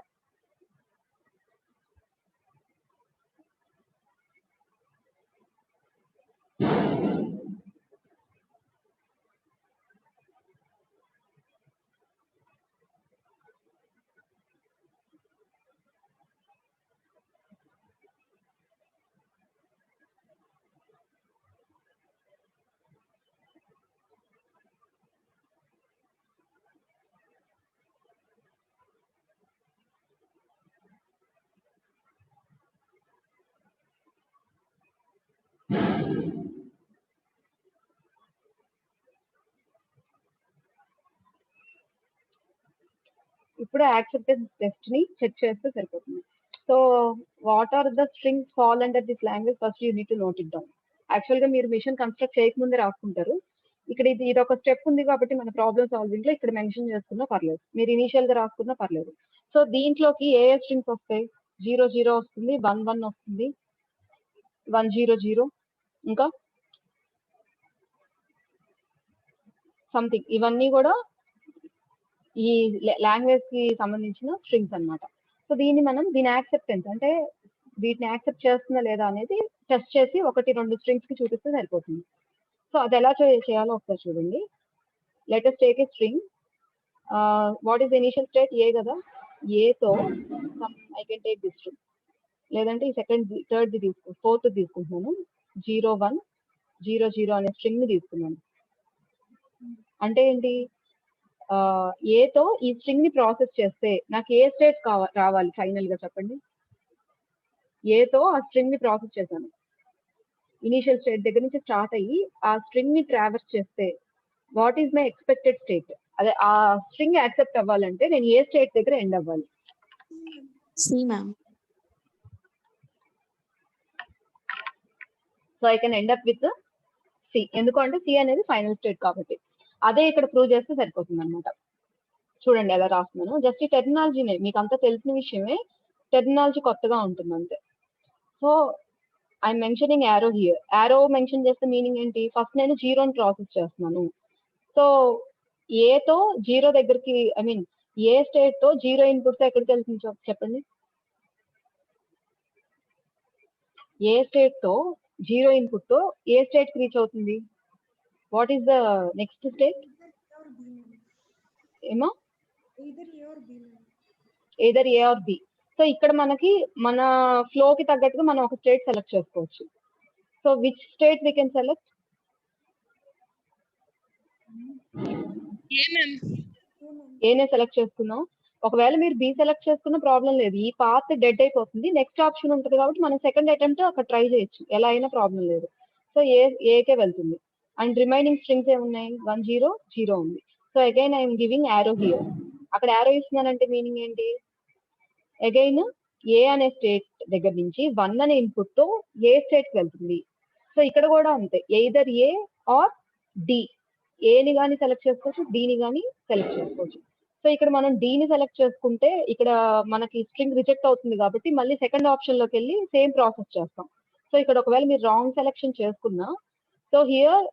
ఇప్పుడు యాక్సెప్టెన్స్ టెస్ట్ ని చెక్ చేస్తే సరిపోతుంది. So what are the strings fall under this language, first you need to note it down. Actual గా మీరు మిషన్ కన్స్ట్రక్ట్ చేయకముందే రాసుకుంటారు. ఇక్కడ ఇది ఒక స్టెప్ ఉంది కాబట్టి మన ప్రాబ్లమ్ సాల్వింగ్ లో ఇక్కడ మెన్షన్ చేసుకున్నా పర్లేదు, మీరు ఇనీషియల్ గా రాసుకున్నా పర్లేదు. సో దీంట్లోకి ఏ స్ట్రింగ్స్ వస్తాయి? 0-0 వస్తుంది, 1-1 వస్తుంది, 1-0-0, ఇంకా సంథింగ్. ఇవన్నీ కూడా ఈ లాంగ్వేజ్ కి సంబంధించిన స్ట్రింగ్స్ అన్నమాట. సో దీని యాక్సెప్టెన్స్ అంటే వీటిని యాక్సెప్ట్ చేస్తుందా లేదా అనేది టెస్ట్ చేసి 1-2 స్ట్రింగ్స్ కి చూపిస్తే సరిపోతుంది. సో అది ఎలా చేయాలో ఒకసారి చూడండి. Let us take a string. What is initial state? A కదా. ఏతో I can take this string, లేదంటే ఈ థర్డ్ ఫోర్త్ తీసుకుంటున్నాను. 0-1-0-0 అనే స్ట్రింగ్ ని తీసుకున్నాను. అంటే ఏంటి, ఏతో ఈ స్ట్రింగ్ ని ప్రాసెస్ చేస్తే నాకు ఏ స్టేట్ రావాలి ఫైనల్ గా చెప్పండి. ఏతో ఆ స్ట్రింగ్ ని ప్రాసెస్ చేశాను, ఇనిషియల్ స్టేట్ దగ్గర నుంచి స్టార్ట్ అయ్యి ఆ స్ట్రింగ్ ని ట్రావర్స్ చేస్తే what is my expected state? అదే ఆ స్ట్రింగ్ యాక్సెప్ట్ అవ్వాలంటే నేను ఏ స్టేట్ దగ్గర ఎండ్ అవ్వాలి? C ma'am. So I can end up with C, ఎందుకంటే సి అనేది ఫైనల్ స్టేట్ కాబట్టి. అదే ఇక్కడ ప్రూవ్ చేస్తే సరిపోతుంది అనమాట. చూడండి ఎలా రాస్తున్నాను. జస్ట్ ఈ టెర్మినాలజీనే, మీకు అంతా తెలిసిన విషయమే, టెర్మినాలజీ కొత్తగా ఉంటుంది అంతే. So I'm mentioning arrow here. Arrow mention చేస్తే మీనింగ్ ఏంటి? ఫస్ట్ నేను 0ని ప్రాసెస్ చేస్తున్నాను. సో ఏతో 0 దగ్గరికి, ఐ మీన్ ఏ స్టేట్ తో 0 ఇన్పుట్స్ ఎక్కడికి వెళ్తుంది చెప్పండి. ఏ స్టేట్ తో 0 ఇన్పుట్ తో ఏ స్టేట్ కి రీచ్ అవుతుంది? What is the next state? ఏమో either A or B. So ఇక్కడ మనకి మన ఫ్లో కి తగ్గట్టుగా మనం ఒక స్టేట్ సెలెక్ట్ చేసుకోవచ్చు. So which state we can select? A ma'am ఏనే సెలెక్ట్ చేసుకున్నాం. ఒకవేళ మీరు బి సెలెక్ట్ చేసుకున్న ప్రాబ్లం లేదు. ఈ పాత్ డెడ్ అయిపోతుంది. నెక్స్ట్ ఆప్షన్ ఉంటుంది కాబట్టి మనం సెకండ్ అటెంప్ట్ అక్కడ ట్రై చేయొచ్చు. ఎలా అయినా ప్రాబ్లం లేదు. సో ఏకే వెళ్తుంది. అండ్ రిమైనింగ్ స్ట్రింగ్స్ ఏమున్నాయి? 1 0 0 ఉంది. So again I'm giving arrow here. అక్కడ యారో ఇస్తున్నానంటే మీనింగ్ ఏంటి? అగైన్ ఏ అనే స్టేట్ దగ్గర నుంచి 1 అనే ఇన్పుట్ తో ఏ స్టేట్ కి వెళ్తుంది. సో ఇక్కడ కూడా అంతే, ఎయిదర్ ఏ ఆర్ డి. ఏని కానీ సెలెక్ట్ చేసుకోవచ్చు, డిని కానీ సెలెక్ట్ చేసుకోవచ్చు. సో ఇక్కడ మనం డిని సెలెక్ట్ చేసుకుంటే ఇక్కడ మనకి స్ట్రింగ్ రిజెక్ట్ అవుతుంది కాబట్టి మళ్ళీ సెకండ్ ఆప్షన్ లోకి వెళ్ళి సేమ్ ప్రాసెస్ చేస్తాం. సో ఇక్కడ ఒకవేళ మీరు రాంగ్ సెలెక్షన్ చేసుకున్నా, so here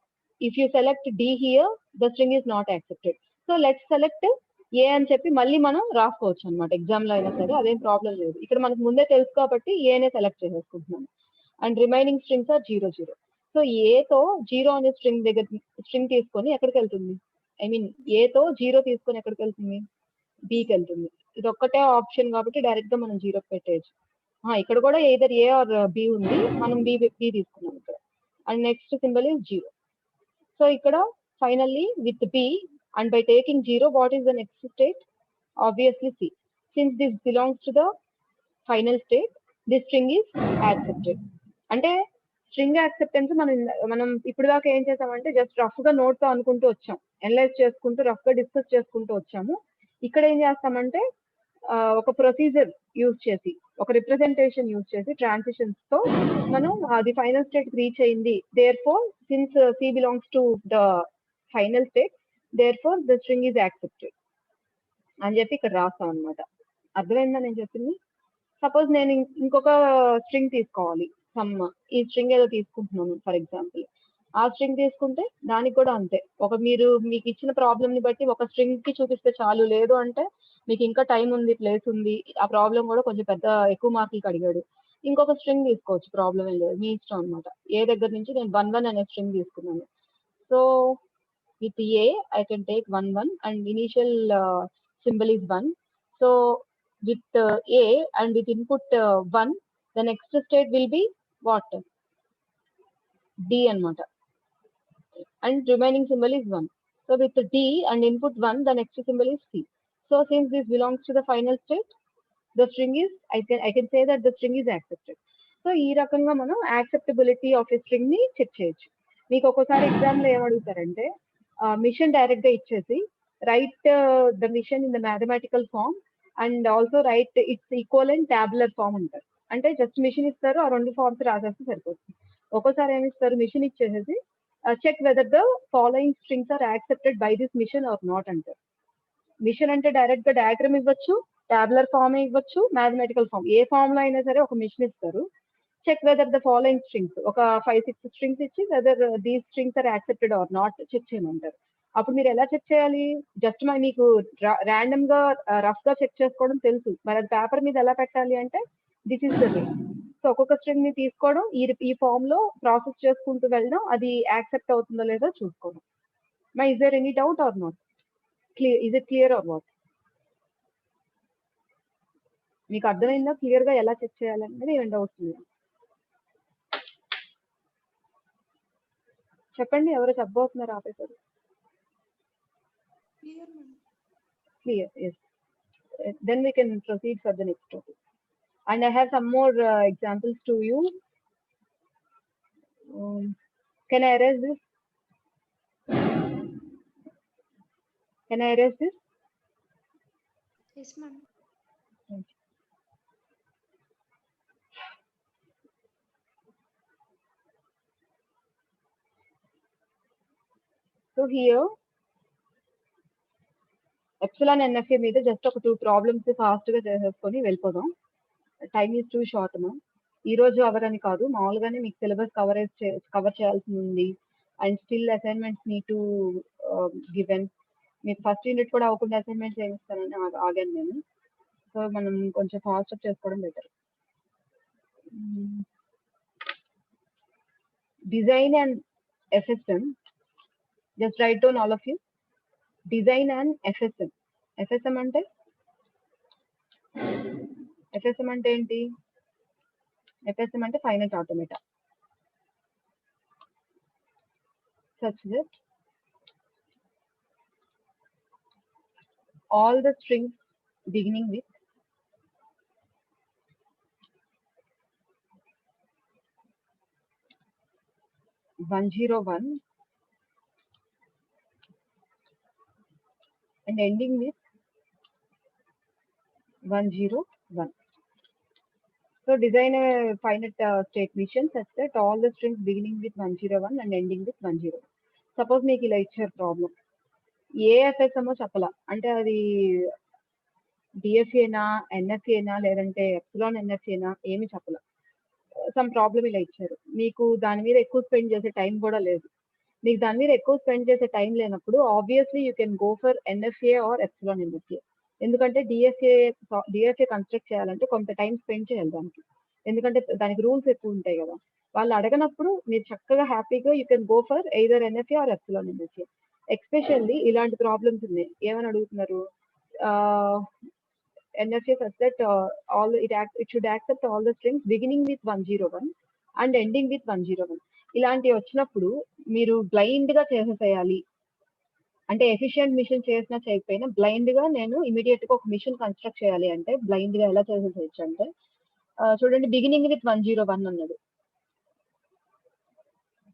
if you select D here the string is not accepted. So let's select A అని చెప్పి మళ్ళీ మనం రాసుకోవచ్చు అనమాట. ఎగ్జామ్ లో అయినా సరే అదేం ప్రాబ్లం లేదు. ఇక్కడ మనకు ముందే తెలుసు కాబట్టి ఏనే సెలెక్ట్ చేసేసుకుంటున్నాను. And remaining strings are 0 0. So ఏతో 0 అనే స్ట్రింగ్ దగ్గర స్ట్రింగ్ తీసుకొని ఎక్కడికి వెళ్తుంది? ఐ మీన్ ఏతో 0 తీసుకొని ఎక్కడికి వెళ్తుంది? బికి వెళ్తుంది. ఇది ఒక్కటే ఆప్షన్ కాబట్టి డైరెక్ట్ గా మనం 0 పెట్టేయచ్చు. ఇక్కడ కూడా ఎయిదర్ ఏ ఆర్ బి ఉంది. మనం బి తీసుకున్నాం ఇక్కడ. And next symbol is 0. So ఇక్కడ finally with B and by taking 0, what is the next state? Obviously C. Since this belongs to the final state, this string is accepted. అంటే string acceptance మనం ఇప్పుడు దాకా ఏం చేసామంటే just rough గా note తో అనుకుంటూ వచ్చాం, అనలైజ్ చేసుకుంటూ రఫ్ గా డిస్కస్ చేసుకుంటూ వచ్చాము. ఇక్కడ ఏం చేస్తామంటే ఒక ప్రొసీజర్ యూజ్ చేసి, ఒక రిప్రజెంటేషన్ యూజ్ చేసి ట్రాన్సిషన్స్ తో మనం అది ఫైనల్ స్టేట్ రీచ్ అయింది. Therefore since C belongs to the final state, therefore the string is accepted అని చెప్పి ఇక్కడ రాస్తాం అనమాట. అర్థమైందా నేను చెప్పింది? సపోజ్ నేను ఇంకొక స్ట్రింగ్ తీసుకోవాలి. ఈ స్ట్రింగ్ ఏదో తీసుకుంటున్నాను ఫర్ ఎగ్జాంపుల్. ఆ స్ట్రింగ్ తీసుకుంటే దానికి కూడా అంతే. మీకు ఇచ్చిన ప్రాబ్లమ్ ని బట్టి ఒక స్ట్రింగ్ కి చూపిస్తే చాలు, లేదు అంటే మీకు ఇంకా టైం ఉంది, ప్లేస్ ఉంది, ఆ ప్రాబ్లం కూడా కొంచెం ఎక్కువ మార్కులకి అడిగాడు, ఇంకొక స్ట్రింగ్ తీసుకోవచ్చు, ప్రాబ్లం ఏం లేదు, మీ ఇష్టం అనమాట. ఏ దగ్గర నుంచి నేను 1 1 అనే స్ట్రింగ్ తీసుకున్నాను. So with A, I can take 1 1 and initial symbol is 1. So with A and with input 1, the next state will be what? D anamata. And remaining symbol is 1. So with D and input 1, the next symbol is C. So since this belongs to the final state, the string is, I can say that the string is accepted. So ఈ రకంగా మనం acceptability of a string ని check చేయొచ్చు. మీకు ఒక్కోసారి exam లో ఏమడుగుతారంటే machine direct గా ఇచ్చేసి write the machine in the mathematical form and also write its equal and tabular form ఉంటారు. అంటే జస్ట్ మిషన్ ఇస్తారు, ఆ 2 ఫార్మ్స్ రాసేస్తే సరిపోతుంది. ఒక్కోసారి ఏమి ఇస్తారు, మిషన్ ఇచ్చేసేసి check whether the following strings are accepted by this machine or not అంటారు. మిషన్ అంటే డైరెక్ట్ గా డయాగ్రామ్ ఇవ్వచ్చు, టాబులర్ ఫార్మ్ ఇవ్వచ్చు, మ్యాథమెటికల్ ఫార్మ్, ఏ ఫార్మ్ లో అయినా సరే ఒక మిషన్ ఇస్తారు. Check whether the following strings, ఒక 5 6 స్ట్రింగ్స్ ఇచ్చి whether these strings are accepted or not check చేయమంటారు. అప్పుడు మీరు ఎలా చెక్ చేయాలి? జస్ట్ మీకు ర్యాండమ్ గా రఫ్ గా చెక్ చేసుకోవడం తెలుసు, మరి అది పేపర్ మీద ఎలా పెట్టాలి అంటే this is the way. So ఒక్కొక్క స్ట్రింగ్ ని తీసుకోవడం, ఈ ఫామ్ లో ప్రాసెస్ చేసుకుంటూ వెళ్ళడం, అది యాక్సెప్ట్ అవుతుందో లేదో చూసుకోవడం. My is there any doubt or not? Is it clear or what? మీకు అర్థమైందా క్లియర్ గా ఎలా చెక్ చేయాలనేది? ఏం డౌట్స్ లేదు చెప్పండి. ఎవరో చెప్పబోతున్నారు, ఆపేశారు. Clear, ma'am. Clear, yes. Then we can proceed for the next topic. And I have some more examples to you. Can I erase this? Can I erase this? Yes, ma'am. Thank you. So here epsilon NFA మీద just ఒక 2 problems fast గా చేసేసుకొని వెళ్ళిపోదాం. Time is two short మా. ఈ రోజు hour అని కాదు, మామూలుగానే మీకు సిలబస్ కవర్ చేయాల్సి ఉంది. And still assignments need to given. మీకు ఫస్ట్ యూనిట్ కూడా అవ్వకుండా అసైన్మెంట్స్ ఏమిస్తానని ఆగాను నేను. సో మనం కొంచెం ఫాస్ట్ అప్ చేసుకోవడం better. Design and FSM, just write down all of you. Design and FSM. FSM అంటే ఏంటి? ఎఫ్ఎస్ఎం అంటే finite automata. such that all the strings beginning with 101 and ending with 101. So design a finite state machine such that all the strings beginning with 101 and ending with 101. Suppose మీకు ఇలా ఇచ్చారు problem ఏఎఫ్ఎస్ఎమో చెప్పలా అంటే అది డిఎఫ్ఏనా ఎన్ఎఫ్ఏనా లేదంటే epsilon ఎన్ఎఫ్ఏనా ఏమి చెప్పలా some problem ఇలా ఇచ్చారు మీకు దాని మీద ఎక్కువ స్పెండ్ చేసే టైం కూడా లేదు మీకు దాని మీద ఎక్కువ స్పెండ్ చేసే టైం లేనప్పుడు obviously you can go for NFA or epsilon NFA ఎందుకంటే డిఎఫ్ఏ కన్స్ట్రక్ట్ చేయాలంటే కొంత టైం స్పెండ్ చేయాలి దానికి ఎందుకంటే దానికి రూల్స్ ఎక్కువ ఉంటాయి కదా వాళ్ళు అడగనప్పుడు మీరు చక్కగా హ్యాపీగా you can go for either NFA or epsilon NFA especially ఇలాంటి ప్రాబ్లమ్స్ ఉన్నాయి ఏమని అడుగుతున్నారు NFA such that it should accept all the strings beginning with 101 and ending with 101. ఇలాంటివి వచ్చినప్పుడు మీరు బ్లైండ్ గా చేసేసేయాలి అంటే ఎఫిషియెంట్ మిషన్ చేసినా చేయకపోయినా బ్లైండ్ గా నేను ఇమీడియట్ గా ఒక మిషన్ కన్స్ట్రక్ట్ చేయాలి అంటే బ్లైండ్ గా ఎలా చేసేసేయచ్చు అంటే చూడండి బిగినింగ్ విత్ 101 అన్నది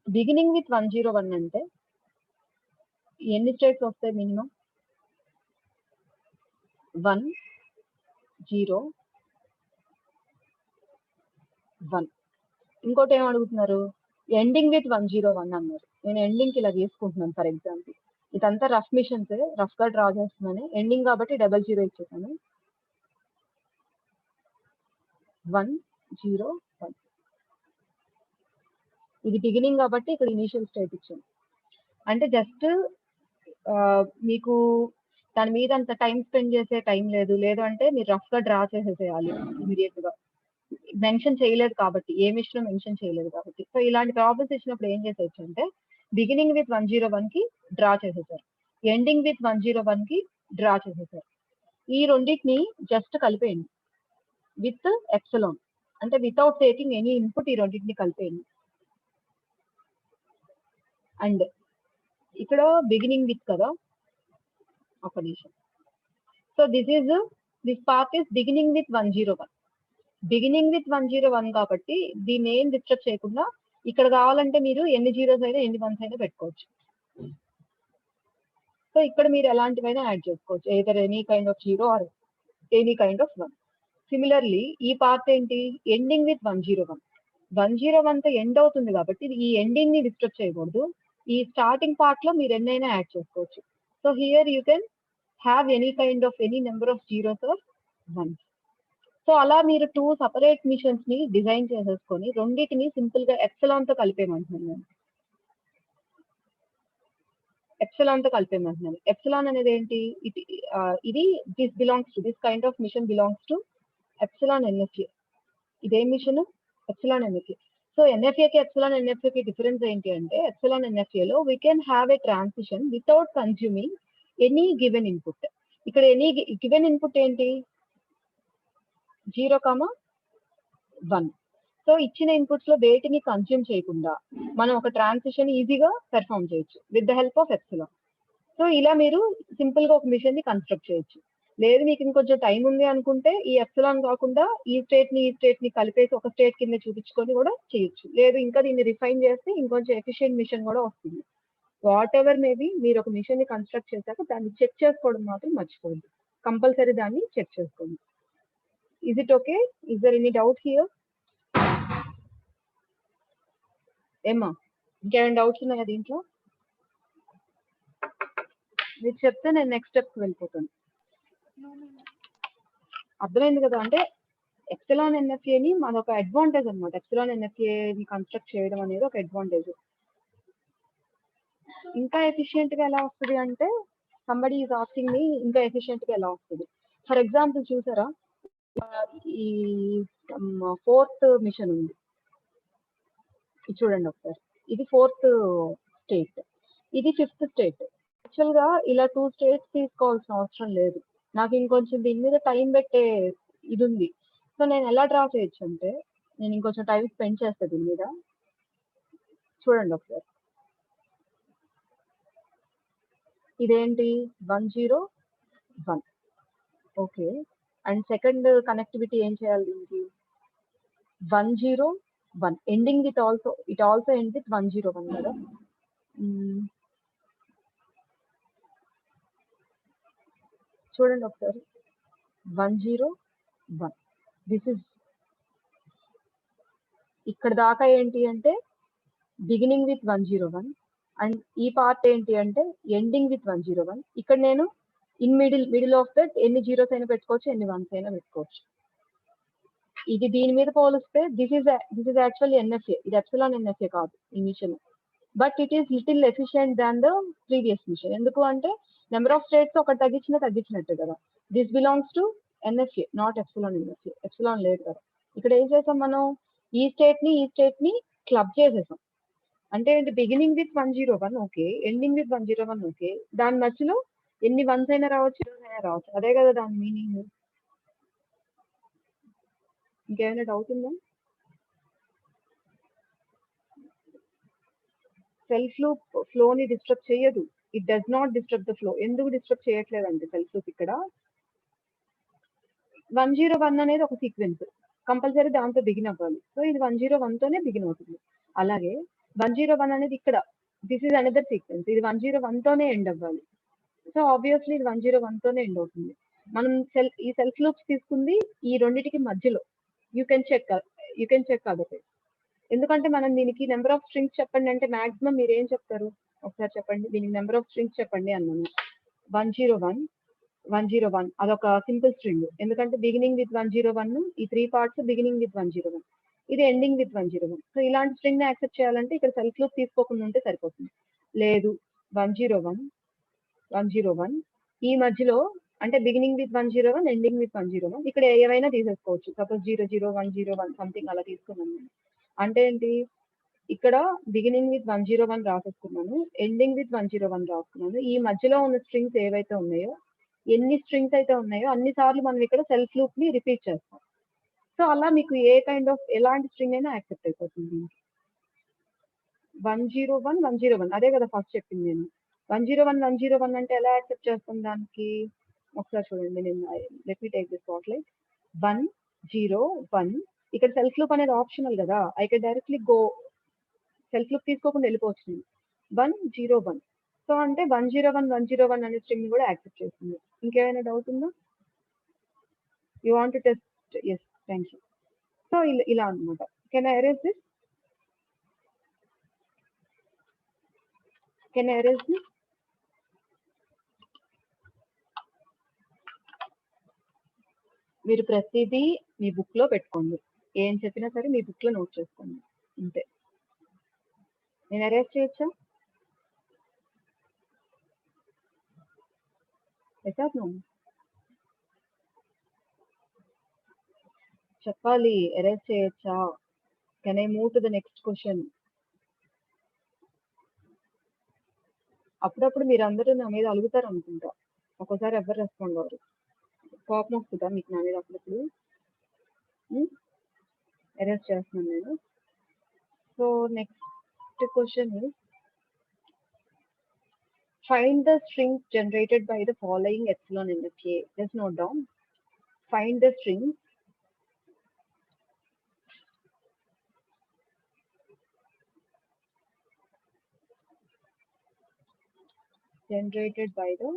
బిగినింగ్ విత్ 101 అంటే ఎన్ని స్టేట్స్ వస్తాయి మినిమం 1 0 1 ఇంకోటి ఏం అడుగుతున్నారు ఎండింగ్ విత్ 101 అన్నారు నేను ఎండింగ్ ఇలా తీసుకుంటున్నాను ఫర్ ఎగ్జాంపుల్ ఇదంతా రఫ్ మిషన్స్ రఫ్ గా డ్రా చేస్తున్నాను ఎండింగ్ కాబట్టి 00 ఇచ్చేసాను 101 ఇది బిగినింగ్ కాబట్టి ఇక్కడ ఇనిషియల్ స్టేట్ ఇచ్చాను అంటే జస్ట్ మీకు దాని మీద అంత టైం స్పెండ్ చేసే టైం లేదు లేదు అంటే మీరు రఫ్ గా డ్రా చేసేసేయాలి ఇమీడియట్ గా మెన్షన్ చేయలేదు కాబట్టి ఏ మిషన్ మెన్షన్ చేయలేదు కాబట్టి సో ఇలాంటి ప్రాబ్లమ్స్ ఇచ్చినప్పుడు ఏం చేసేయచ్చు అంటే బిగినింగ్ విత్ 101 కి డ్రా చేసేసారు ఎండింగ్ విత్ 101 కి డ్రా చేసేసారు ఈ రెండింటిని జస్ట్ కలిపేయండి విత్ ఎప్సిలాన్ అంటే వితౌట్ టేకింగ్ ఎనీ ఇన్పుట్ ఈ రెండింటిని కలిపేయండి అండ్ ఇక్కడ బిగినింగ్ విత్ కదా ఒక నిమిషం so this part is beginning with 101 beginning with 101 కాబట్టి దీన్ని ఏం డిస్టర్బ్ చేయకుండా ఇక్కడ కావాలంటే మీరు ఎన్ని జీరోస్ అయినా ఎన్ని వన్స్ అయినా పెట్టుకోవచ్చు సో ఇక్కడ మీరు ఎలాంటివైనా యాడ్ చేసుకోవచ్చు either any kind of zero or any kind of 1 similarly ఈ పార్ట్ ఏంటి ఎండింగ్ విత్ 101 తో ఎండ్ అవుతుంది కాబట్టి ఈ ఎండింగ్ ని డిస్టర్బ్ చేయకూడదు ఈ స్టార్టింగ్ పార్ట్ లో మీరు ఎన్నైనా యాడ్ చేసుకోవచ్చు so here you can have any kind of any number of zeros or 1 so అలా మీరు 2 సపరేట్ మిషన్స్ ని డిజైన్ చేసేసుకొని రెండింటిని సింపుల్ గా ఎప్సిలాన్ తో కలిపేయమంటున్నాను ఎప్సిలాన్ అనేది ఏంటి ఇది this kind of machine belongs to epsilon NFA ఇదే machine epsilon NFA so NFA కి ఎప్సిలాన్ ఎన్ఎఫ్ఏ కి డిఫరెన్స్ ఏంటి అంటే ఎప్సిలాన్ ఎన్ఎఫ్ఏ లో we can have a transition without consuming any given input ఇక్కడ ఎనీ గివెన్ ఇన్పుట్ ఏంటి 0,1 so ఇచ్చిన inputs లో వేటిని కన్స్యూమ్ చేయకుండా మనం ఒక ట్రాన్సిషన్ ఈజీగా పెర్ఫామ్ చేయొచ్చు with the help of epsilon so ఇలా మీరు సింపుల్ గా ఒక మిషన్ ని కన్స్ట్రక్ట్ చేయొచ్చు లేదు మీకు ఇంకొంచెం టైం ఉంది అనుకుంటే ఈ ఎప్సిలాన్ కాకుండా ఈ స్టేట్ ని కలిపేసి ఒక స్టేట్ కింద చూపించుకొని కూడా చేయొచ్చు లేదు ఇంకా దీన్ని రిఫైన్ చేస్తే ఇంకొంచెం ఎఫిషియెంట్ మిషన్ కూడా వస్తుంది వాట్ ఎవర్ మేబీ మీరు ఒక మిషన్ ని కన్స్ట్రక్ట్ చేశాక దాన్ని చెక్ చేసుకోవడం మాత్రం మర్చిపోవద్దు కంపల్సరీ దాన్ని చెక్ చేసుకోండి Is it okay? Is there any doubt here? Emma, ఇంకేమైనా డౌట్స్ ఉన్నాయా దీంట్లో మీరు చెప్తే నేను నెక్స్ట్ స్టెప్కి వెళ్ళిపోతాను అర్థమైంది కదా అంటే ఎప్సిలాన్ ఎన్ఎఫ్ఏని మనొక అడ్వాంటేజ్ అనమాట ఎప్సిలాన్ ఎన్ఎఫ్ఏని కన్స్ట్రక్ట్ చేయడం అనేది ఒక అడ్వాంటేజ్ ఇంకా ఎఫిషియెంట్ గా ఎలా వస్తుంది అంటే సంబడి ఈజ్ ఆస్కింగ్ మీ ఇంకా ఎఫిషియెంట్ గా ఎలా వస్తుంది ఫర్ ఎగ్జాంపుల్ చూసారా ఈ 4th మిషన్ ఉంది ఇది చూడండి ఒకసారి ఇది 4th స్టేట్ ఇది 5th స్టేట్ యాక్చువల్ గా ఇలా 2 స్టేట్స్ తీసుకోవాల్సిన అవసరం లేదు నాకు ఇంకొంచెం దీని మీద టైం పెట్టే ఇది ఉంది సో నేను ఎలా డ్రా చేయొచ్చు అంటే నేను ఇంకొంచెం టైం స్పెండ్ చేస్తాను దీని మీద చూడండి ఒకసారి ఇదేంటి 10 1. ఓకే. అండ్ సెకండ్ కనెక్టివిటీ ఏం చేయాలి దీనికి? 101 ending with also it also end with 101 కదా. చూడండి ఒకసారి 101 దిస్ ఇస్ ఇక్కడ దాకా ఏంటి అంటే బిగినింగ్ విత్ 101 అండ్ ఈ పార్ట్ ఏంటి అంటే ఎండింగ్ విత్ 101. ఇక్కడ నేను ఇన్ మిడిల్ ఆఫ్ దట్ ఎన్ని జీరోస్ అయినా పెట్టుకోవచ్చు, ఎన్ని వన్స్ అయినా పెట్టుకోవచ్చు. ఇది దీని మీద పోలిస్తే దిస్ ఇస్ యాక్చువల్లీ ఎన్ఎఫ్ఏ, ఇది ఎప్సిలాన్ ఎన్ఎఫ్ఏ కాదు ఈ machine, but it is little efficient than the previous machine. ఎందుకు అంటే నెంబర్ ఆఫ్ స్టేట్స్ ఒకటి తగ్గించినట్టే కదా. This belongs to NFA not epsilon NFA, epsilon లేదు కదా. ఇక్కడ ఏం చేసాం మనం, ఈ స్టేట్ ని క్లబ్ చేసేసాం. అంటే ఏంటి, beginning with 101 okay, ending with 101 okay, దాని మధ్యలో ఎన్ని వన్స్ అయినా రావచ్చు, zeros అయినా రావచ్చు. అదే కదా దాని మీనింగ్. ఇంకేమైనా డౌట్ ఉందా? సెల్ఫ్ లూప్ ఫ్లోని డిస్టర్బ్ చేయదు. It does not disturb the flow. ఎందుకు డిస్టర్బ్ చేయట్లేదండి సెల్ఫ్ లూప్? ఇక్కడ 101 అనేది ఒక సీక్వెన్స్, కంపల్సరీ దాంతో బిగిన్ అవ్వాలి. సో ఇది 101 తోనే బిగిన్ అవుతుంది. అలాగే 101 అనేది ఇక్కడ దిస్ ఈజ్ అనదర్ సీక్వెన్స్, ఇది 101 తోనే ఎండ్ అవ్వాలి. సో ఆబ్వియస్లీ ఇది 101 తోనే ఎండ్ అవుతుంది. మనం ఈ సెల్ఫ్ లూప్స్ తీసుకుంది ఈ రెండింటికి మధ్యలో. You can check other. ఎందుకంటే మనం దీనికి నెంబర్ ఆఫ్ స్ట్రింగ్స్ చెప్పండి అంటే మాక్సిమం మీరు ఏం చెప్తారు ఒకసారి చెప్పండి. దీనికి నెంబర్ ఆఫ్ స్ట్రింగ్స్ చెప్పండి అన్నాను. 101 అదొక సింపుల్ స్ట్రింగ్, ఎందుకంటే బిగినింగ్ విత్ 101, ఈ 3 పార్ట్స్ బిగినింగ్ విత్ 101, ఇది ఎండింగ్ విత్ 101. సో ఇలాంటి స్ట్రింగ్ ని యాక్సెప్ట్ చేయాలంటే ఇక్కడ సెల్ఫ్ లూప్ తీసుకోకుండా ఉంటే సరిపోతుంది. లేదు 101 ఈ మధ్యలో అంటే బిగినింగ్ విత్ 101 ఎండింగ్ విత్ 101, ఇక్కడ ఏవైనా తీసేసుకోవచ్చు. సపోజ్ 00101 సంథింగ్ అలా తీసుకున్నాను. అంటే ఏంటి, ఇక్కడ బిగినింగ్ విత్ 101 రాసేసుకున్నాను, ఎండింగ్ విత్ 101 రాసుకున్నాను. ఈ మధ్యలో ఉన్న స్ట్రింగ్స్ ఏవైతే ఉన్నాయో, ఎన్ని స్ట్రింగ్స్ అయితే ఉన్నాయో అన్ని సార్లు మనం ఇక్కడ సెల్ఫ్ లూప్ ని రిపీట్ చేస్తాం. సో అలా మీకు ఎలాంటి స్ట్రింగ్ అయినా యాక్సెప్ట్ అయిపోతుంది. 101 అదే కదా ఫస్ట్ చెప్పింది నేను. 101 అంటే ఎలా యాక్సెప్ట్ చేస్తాం దానికి ఒకసారి చూడండి. నేను let me take this spotlight. 101 ఇక్కడ సెల్ఫ్ లూప్ అనేది ఆప్షనల్ కదా, I can directly go self loop తీసుకోకుండా వెళ్ళిపోవచ్చు. 101 సో అంటే 101 అనే స్ట్రింగ్ కూడా యాక్సెప్ట్ చేస్తుంది. ఇంకేమైనా డౌట్ ఉందా? You want to test? Yes, thank you. So ఇలా అనమాట. Can I erase this? మీరు ప్రతిదీ మీ బుక్ లో పెట్టుకోండి, ఏం చెప్పినా సరే మీ బుక్ లో నోట్ చేసుకోండి అంతే. నేను అరేంజ్ చేయొచ్చా? చెప్పాలి, అరేంజ్ చేయొచ్చా? Can I move to the next question? అప్పుడప్పుడు మీరు అందరూ నా మీద అలుగుతారు అనుకుంటా, ఒక్కోసారి ఎవరు రెస్పాండ్ అవ్వరు. కోపం వస్తుందా మీకు నా మీద అప్పుడప్పుడు? అరేంజ్ చేస్తున్నాను నేను. So next question is find the strings generated by the following epsilon NFA. Just note down. Find the strings generated by the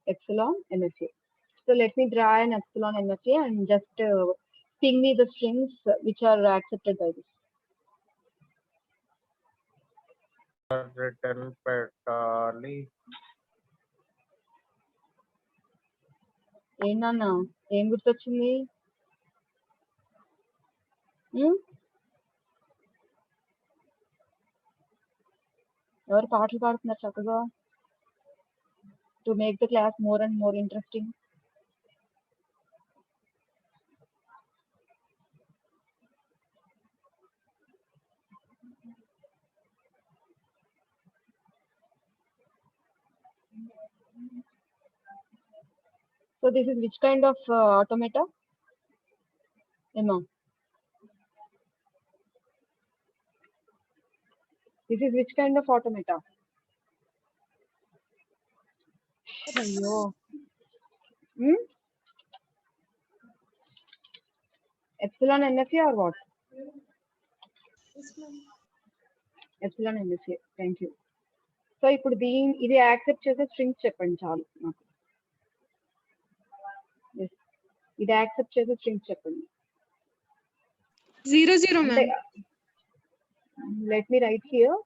epsilon NFA. So let me draw an epsilon NFA and just ping me the strings which are accepted by this. Return పెట్టాలి. ఏంటన్నా ఏం గుర్తొచ్చింది? ఎవరు పాటలు పాడుతున్నారు చక్కగా to make the class more and more interesting? So this is which kind of automata? Emma? This is which kind of automata? Ayyo. Hmm? Epsilon NFA or what? Yes, ma'am. Epsilon NFA. Thank you. So ఇప్పుడు ఇది accept చేసే strings చెప్పండి చాలు నాకు. Yes. ఇది accept చేసే strings చెప్పండి. 0 0 అంటే ma'am. Let me right here.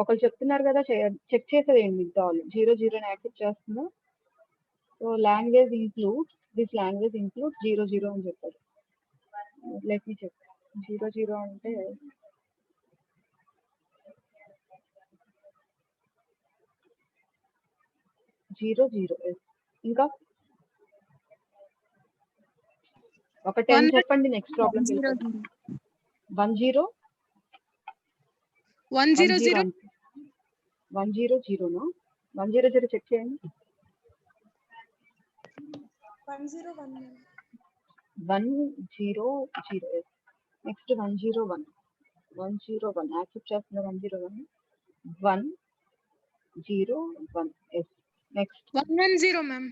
ఒకళ్ళు చెప్తున్నారు కదా చెక్ చేసేది ఏంటి మిగతా వాళ్ళు 0 0 యాక్సెప్ట్ చేస్తుందా. So language include this language include 0 0 అని చెప్పారు. Let me check. 0 0 అంటే జీరో జీరో ఇంకా ఒక 10 చెప్పండి. నెక్స్ట్ ప్రాబ్లం 1 0 1 0 0 1 0 0 1 0 0 చెక్ చేయండి. 1 0 1 ma'am. 1 0 0 నెక్స్ట్ 1 0 1 1 0 1 యాక్సెప్ట్ చేస్తున్న 1 0 1 1 0 1 ఎస్. Next 1 1 0 ma'am.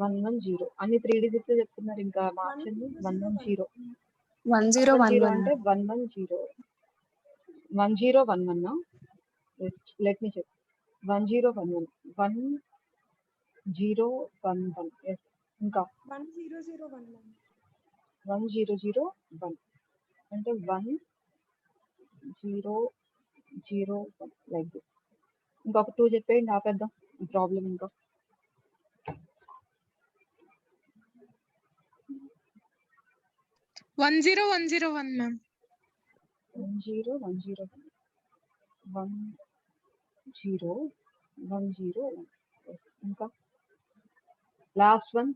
1 1 0 అన్ని 3 డిజిట్స్ చెప్తున్నారు. ఇంకా మార్చండి. 1 1 0 1 0 1 1 అంటే 1 1 0 1 0 1 1 లెట్ మీ చెక్. 1 0 1 1 1 0 1 1 ఎస్. ఇంకా 1 0 0 1 ma'am. 1 0 0 1 అంటే 1 0 0 1 లైక్ దిస్. ఇంకొక 2 చెప్పేయండి ఆపేద్దాం ఈ ప్రాబ్లం. ఇంకా 1 0 1 0 1 మ్యామ్. 1 0 1 0 1 0 1 0 1 ఇంకా last one.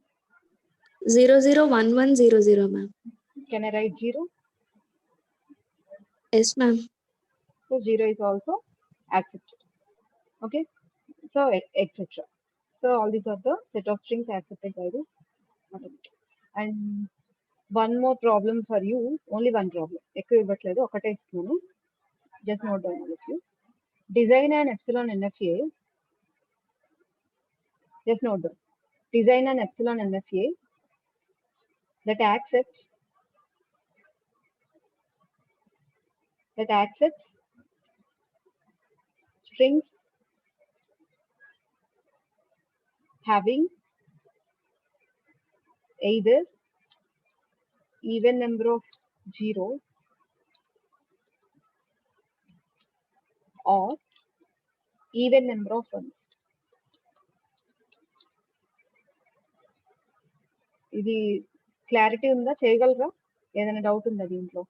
0 0 1 1 0 0 ma'am. Can I right 0? Yes ma'am. So 0 is also accepted. Okay. So etc. So all these are the set of strings accepted by this automata. And one more problem for you. Only one problem. ఎక్కువ ఇవ్వట్లేదు, ఒకటే ఇస్తున్నాను. Just note down all of you. Design an epsilon NFA. Just note down. Design an epsilon NFA that accepts strings having either even number of zeros or even number of ones. ఇది clarity ఉందా? చేయగలరా? ఏదైనా doubt ఉందా దీంట్లో?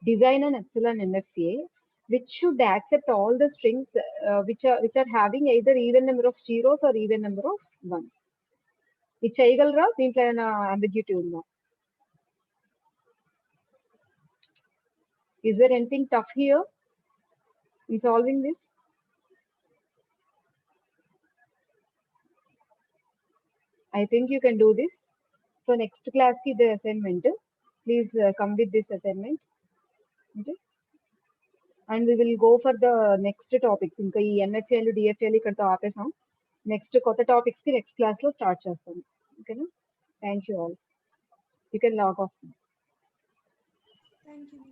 Design and epsilon NFA which should accept all the strings which are having either even number of zeros or even number of ones. ఇది చేయగలరా? దీంట్లో ఏమైనా అంబిగ్యూటీ ఉందా? Is there anything tough here in solving this? I think you can do this. So next class ki the assignment. Please come with this assignment. Okay. And we will go for the next topics. ఇంకా ఈ NFL DFL ఇక్కడతో ఆపేసాం. Next కొత్త topics కి next class లో start చేస్తాం. ఓకేనా? Thank you all. You can log off. Thank you.